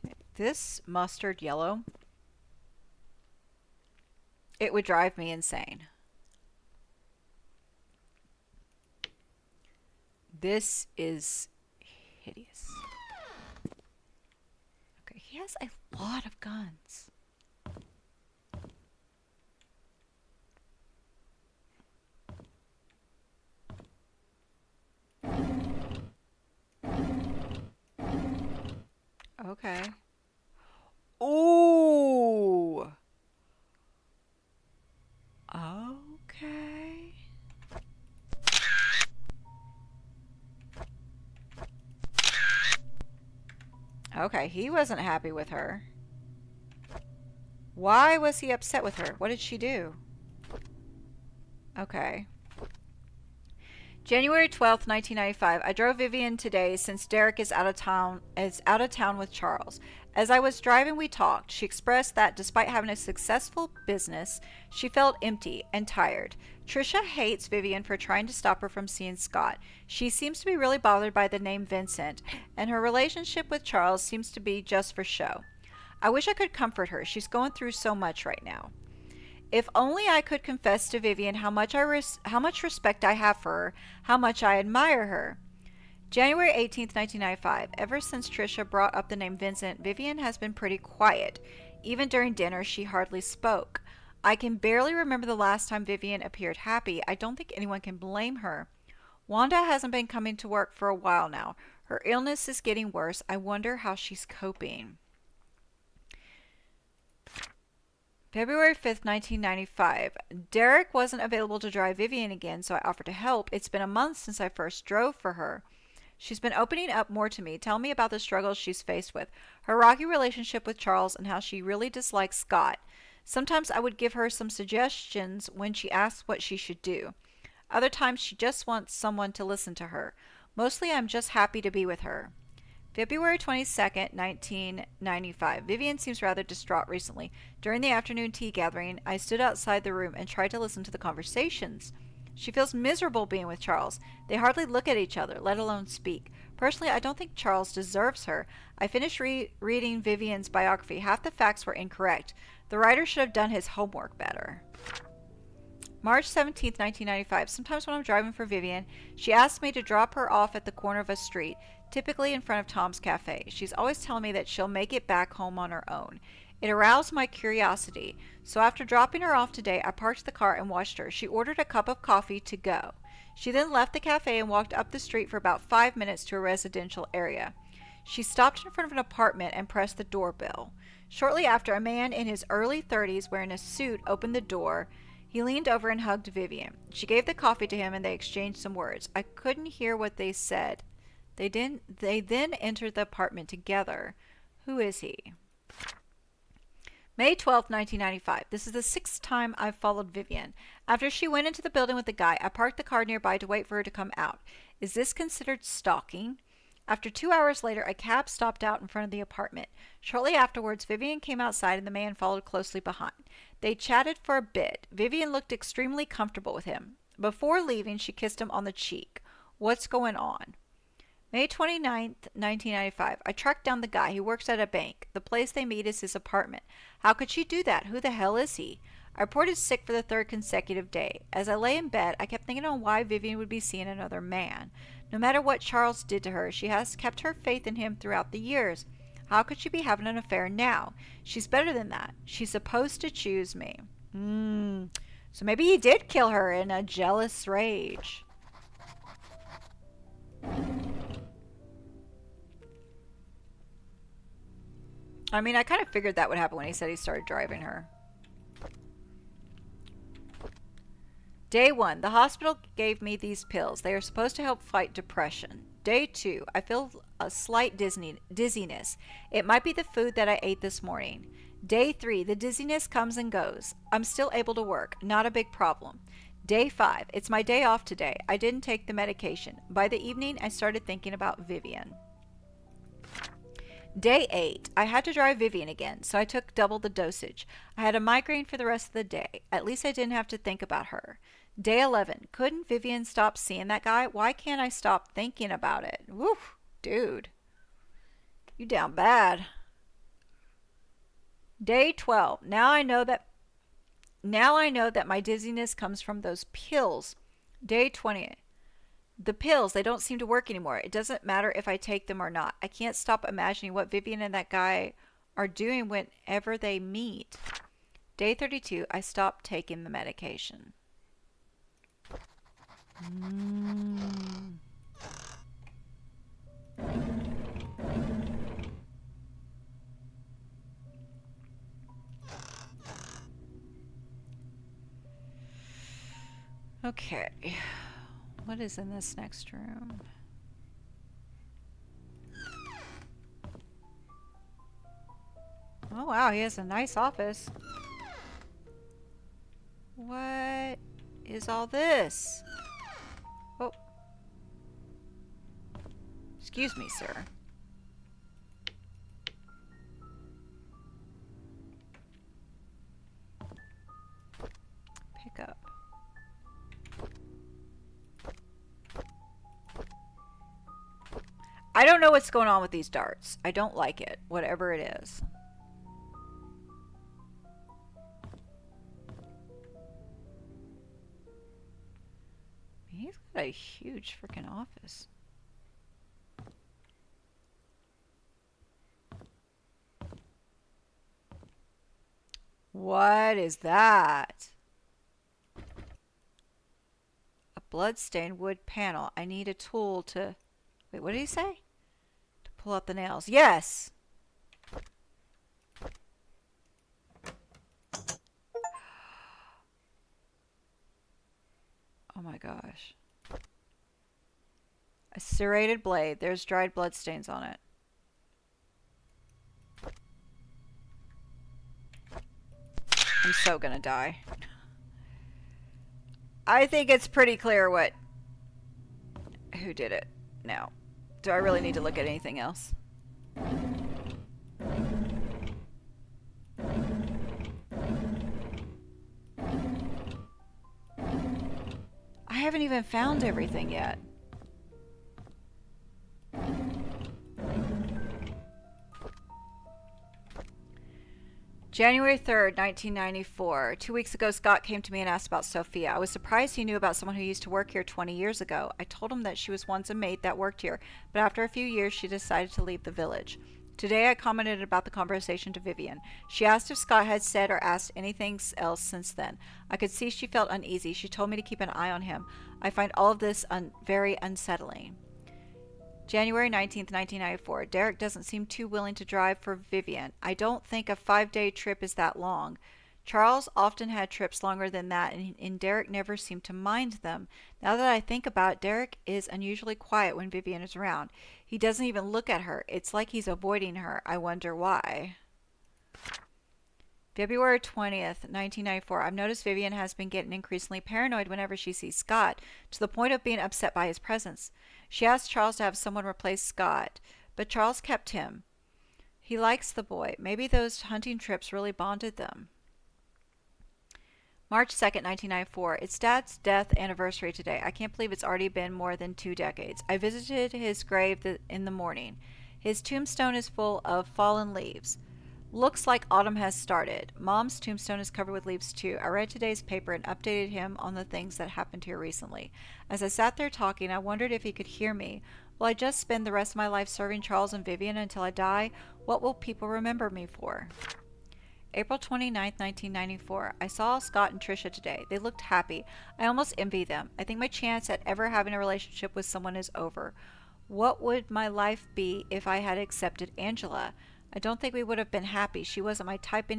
Okay. This mustard yellow, it would drive me insane. This is hideous. Okay, he has a lot of guns. Okay. Ooh. Okay. Okay, he wasn't happy with her. Why was he upset with her? What did she do? Okay. January 12th, 1995. I drove Vivian today since Derek is out of town with Charles. As I was driving, we talked. She expressed that despite having a successful business, she felt empty and tired. Trisha hates Vivian for trying to stop her from seeing Scott. She seems to be really bothered by the name Vincent, and her relationship with Charles seems to be just for show. I wish I could comfort her. She's going through so much right now. If only I could confess to Vivian how much respect I have for her, how much I admire her. January 18th, 1995. Ever since Tricia brought up the name Vincent, Vivian has been pretty quiet. Even during dinner, she hardly spoke. I can barely remember the last time Vivian appeared happy. I don't think anyone can blame her. Wanda hasn't been coming to work for a while now. Her illness is getting worse. I wonder how she's coping. February 5th, 1995. Derek wasn't available to drive Vivian again, so I offered to help. It's been a month since I first drove for her. She's been opening up more to me, telling me about the struggles she's faced with, her rocky relationship with Charles, and how she really dislikes Scott. Sometimes I would give her some suggestions when she asks what she should do. Other times she just wants someone to listen to her. Mostly I'm just happy to be with her. February 22nd, 1995. Vivian seems rather distraught recently. During the afternoon tea gathering, I stood outside the room and tried to listen to the conversations. She feels miserable being with Charles. They hardly look at each other, let alone speak. Personally, I don't think Charles deserves her. I finished reading Vivian's biography. Half the facts were incorrect. The writer should have done his homework better. March 17th, 1995. Sometimes when I'm driving for Vivian, she asks me to drop her off at the corner of a street, typically in front of Tom's Cafe. She's always telling me that she'll make it back home on her own. It aroused my curiosity, so after dropping her off today, I parked the car and watched her. She ordered a cup of coffee to go. She then left the cafe and walked up the street for about 5 minutes to a residential area. She stopped in front of an apartment and pressed the doorbell. Shortly after, a man in his early 30s wearing a suit opened the door. He leaned over and hugged Vivian. She gave the coffee to him and they exchanged some words. I couldn't hear what they said. They then entered the apartment together. Who is he? May 12th, 1995. This is the 6th time I've followed Vivian. After she went into the building with the guy, I parked the car nearby to wait for her to come out. Is this considered stalking? After 2 hours later, a cab stopped out in front of the apartment. Shortly afterwards, Vivian came outside and the man followed closely behind. They chatted for a bit. Vivian looked extremely comfortable with him. Before leaving, she kissed him on the cheek. What's going on? May 29th, 1995. I tracked down the guy. He works at a bank. The place they meet is his apartment. How could she do that? Who the hell is he? I reported sick for the 3rd consecutive day. As I lay in bed, I kept thinking on why Vivian would be seeing another man. No matter what Charles did to her, she has kept her faith in him throughout the years. How could she be having an affair now? She's better than that. She's supposed to choose me. So maybe he did kill her in a jealous rage. I mean, I kind of figured that would happen when he said he started driving her. Day 1. The hospital gave me these pills. They are supposed to help fight depression. Day 2. I feel a slight dizziness. It might be the food that I ate this morning. Day 3. The dizziness comes and goes. I'm still able to work. Not a big problem. Day 5. It's my day off today. I didn't take the medication. By the evening, I started thinking about Vivian. Day 8. I had to drive Vivian again, so I took double the dosage. I had a migraine for the rest of the day. At least I didn't have to think about her. Day 11. Couldn't Vivian stop seeing that guy? Why can't I stop thinking about it? Woo, dude. You down bad. Day 12. Now I know that my dizziness comes from those pills. Day 20. The pills, they don't seem to work anymore. It doesn't matter if I take them or not. I can't stop imagining what Vivian and that guy are doing whenever they meet. Day 32, I stopped taking the medication. Okay. What is in this next room? Oh wow, he has a nice office. What is all this? Oh. Excuse me, sir. Pick up. I don't know what's going on with these darts. I don't like it, whatever it is. He's got a huge freaking office. What is that? A bloodstained wood panel. I need a tool to... Wait, what did he say? To pull out the nails. Yes! Oh my gosh. A serrated blade. There's dried bloodstains on it. I'm so gonna die. I think it's pretty clear who did it now. Do I really need to look at anything else? I haven't even found everything yet. January 3rd, 1994. 2 weeks ago, Scott came to me and asked about Sophia. I was surprised he knew about someone who used to work here 20 years ago. I told him that she was once a maid that worked here, but after a few years, she decided to leave the village. Today, I commented about the conversation to Vivian. She asked if Scott had said or asked anything else since then. I could see she felt uneasy. She told me to keep an eye on him. I find all of this very unsettling. January 19th, 1994. Derek doesn't seem too willing to drive for Vivian. I don't think a 5-day trip is that long. Charles often had trips longer than that, and Derek never seemed to mind them. Now that I think about it, Derek is unusually quiet when Vivian is around. He doesn't even look at her. It's like he's avoiding her. I wonder why. February 20th, 1994. I've noticed Vivian has been getting increasingly paranoid whenever she sees Scott, to the point of being upset by his presence. She asked Charles to have someone replace Scott, but Charles kept him. He likes the boy. Maybe those hunting trips really bonded them. March 2nd, 1994. It's Dad's death anniversary today. I can't believe it's already been more than 2 decades. I visited his grave in the morning. His tombstone is full of fallen leaves. Looks like autumn has started. Mom's tombstone is covered with leaves too. I read today's paper and updated him on the things that happened here recently. As I sat there talking, I wondered if he could hear me. Will I just spend the rest of my life serving Charles and Vivian until I die? What will people remember me for? April 29th, 1994. I saw Scott and Tricia today. They looked happy. I almost envy them. I think my chance at ever having a relationship with someone is over. What would my life be if I had accepted Angela? I don't think we would have been happy. She wasn't my type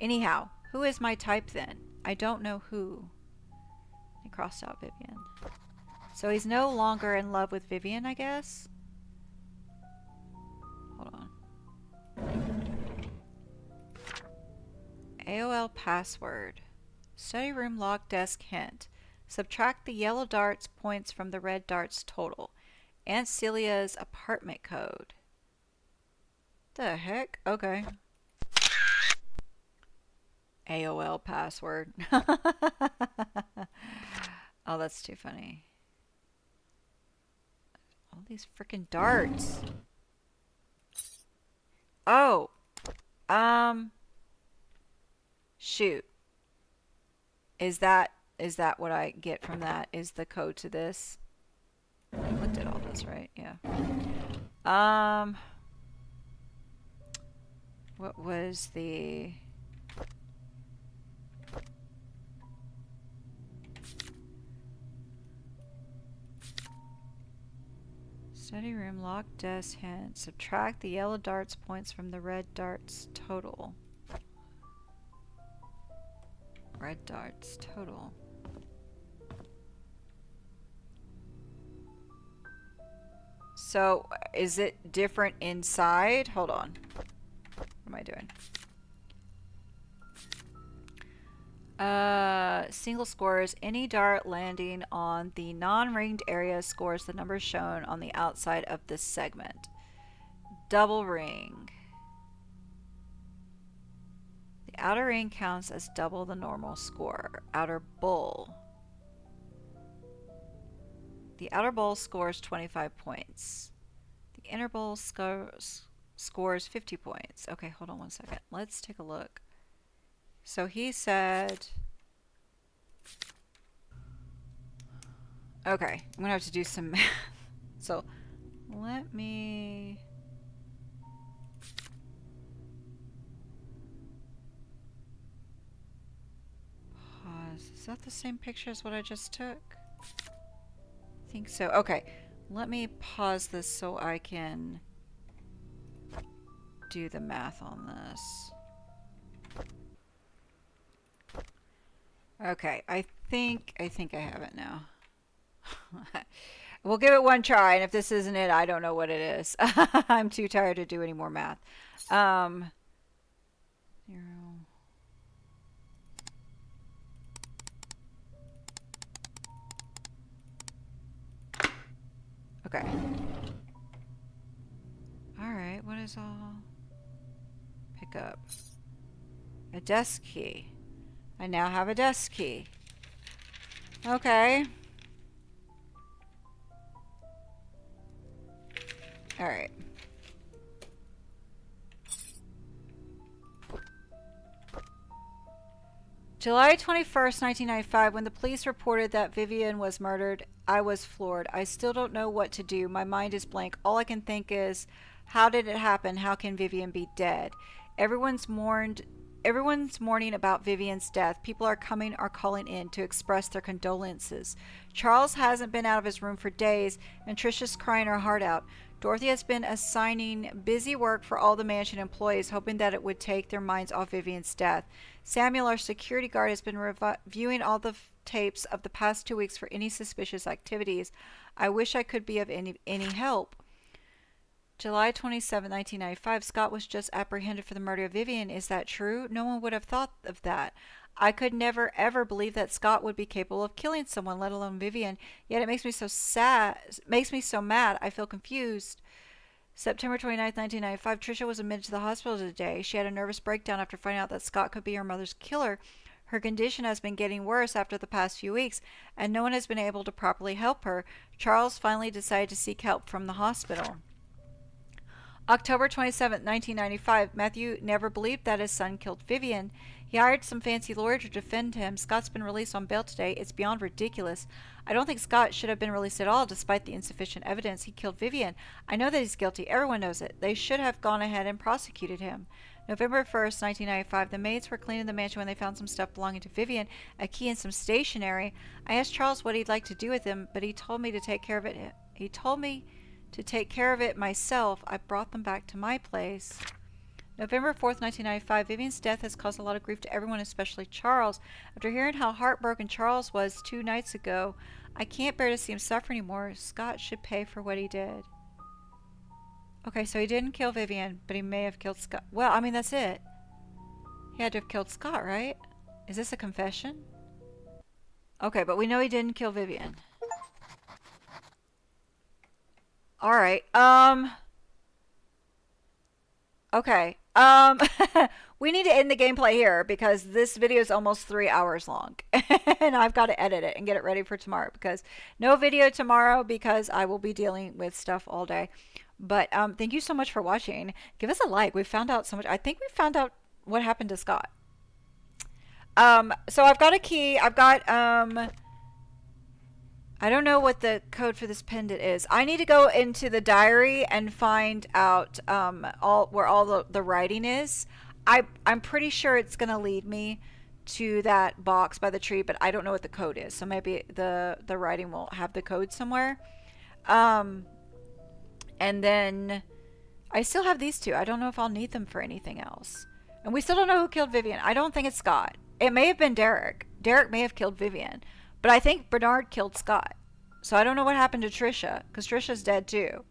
Anyhow, who is my type then? I don't know who. He crossed out Vivian. So he's no longer in love with Vivian, I guess? Hold on. AOL password. Study room log desk hint. Subtract the yellow darts points from the red darts total. Aunt Celia's apartment code. The heck? Okay. AOL password. Oh, that's too funny. All these freaking darts. Oh. Shoot. Is that what I get from that? Is the code to this? I looked at all this, right? Yeah. What was the... Study room, lock desk, hint. Subtract the yellow darts points from the red darts total. Red darts total. So, is it different inside? Hold on. What am I doing? Single scores. Any dart landing on the non-ringed area scores the numbers shown on the outside of this segment. Double ring. The outer ring counts as double the normal score. Outer bowl. The outer bowl scores 25 points. The inner bowl scores 50 points. Okay, hold on one second. Let's take a look. So he said... Okay, I'm gonna have to do some math. So let me pause. Is that the same picture as what I just took? I think so. Okay, let me pause this so I can do the math on this. Okay, I think I have it now. We'll give it one try, and if this isn't it, I don't know what it is. I'm too tired to do any more math. 0. Okay. Alright, what is all? Pick up. A desk key. I now have a desk key. Okay. Alright. July 21st, 1995, when the police reported that Vivian was murdered, I was floored. I still don't know what to do. My mind is blank. All I can think is, how did it happen? How can Vivian be dead? Everyone's mourning about Vivian's death. People are calling in to express their condolences. Charles hasn't been out of his room for days, and Trisha's crying her heart out. Dorothy has been assigning busy work for all the mansion employees, hoping that it would take their minds off Vivian's death. Samuel, our security guard, has been reviewing all the tapes of the past 2 weeks for any suspicious activities. I wish I could be of any help. July 27, 1995, Scott was just apprehended for the murder of Vivian. Is that true? No one would have thought of that. I could never ever believe that Scott would be capable of killing someone, let alone Vivian. Yet it makes me so sad, makes me so mad. I feel confused. September 29, 1995, Tricia was admitted to the hospital today. She had a nervous breakdown after finding out that Scott could be her mother's killer. Her condition has been getting worse after the past few weeks, and no one has been able to properly help her. Charles finally decided to seek help from the hospital. October 27, 1995, Matthew never believed that his son killed Vivian. He hired some fancy lawyer to defend him. Scott's been released on bail today. It's beyond ridiculous. I don't think Scott should have been released at all, despite the insufficient evidence. He killed Vivian. I know that he's guilty. Everyone knows it. They should have gone ahead and prosecuted him. November 1st, 1995, the maids were cleaning the mansion when they found some stuff belonging to Vivian, a key and some stationery. I asked Charles what he'd like to do with them, but he told me to take care of it. He told me to take care of it myself. I brought them back to my place. November 4th, 1995, Vivian's death has caused a lot of grief to everyone, especially Charles. After hearing how heartbroken Charles was 2 nights ago, I can't bear to see him suffer anymore. Scott should pay for what he did. Okay, so he didn't kill Vivian, but he may have killed Scott. Well, I mean, that's it. He had to have killed Scott, right? Is this a confession? Okay, but we know he didn't kill Vivian. Alright, okay, we need to end the gameplay here because this video is almost 3 hours long and I've got to edit it and get it ready for tomorrow because no video tomorrow because I will be dealing with stuff all day. But thank you so much for watching. Give us a like. We found out so much. I think we found out what happened to Scott. So I've got a key. I've got I don't know what the code for this pendant is. I need to go into the diary and find out where all the writing is. I'm pretty sure it's going to lead me to that box by the tree, but I don't know what the code is. So maybe the writing will have the code somewhere. And then I still have these two. I don't know if I'll need them for anything else. And we still don't know who killed Vivian. I don't think it's Scott. It may have been Derek. Derek may have killed Vivian. But I think Bernard killed Scott. So I don't know what happened to Trisha, because Trisha's dead too.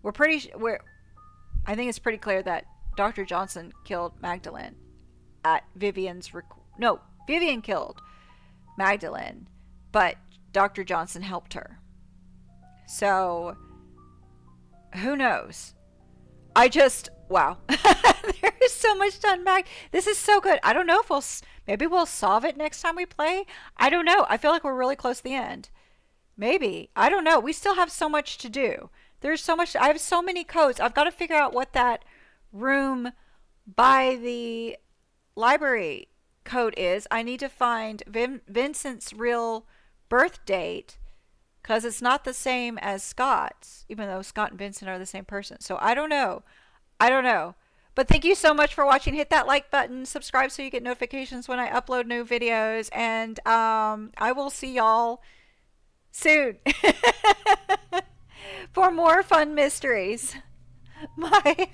I think it's pretty clear that Dr. Johnson killed Magdalene at Vivian's no, Vivian killed Magdalene, but Dr. Johnson helped her. So who knows? Wow. There is so much to unpack. This is so good. I don't know if maybe we'll solve it next time we play. I don't know. I feel like we're really close to the end. Maybe. I don't know. We still have so much to do. There's so much. I have so many codes. I've got to figure out what that room by the library code is. I need to find Vincent's real birth date. because it's not the same as Scott's, even though Scott and Vincent are the same person. So I don't know. I don't know. But thank you so much for watching. Hit that like button, subscribe so you get notifications when I upload new videos, and I will see y'all soon for more fun mysteries. Bye.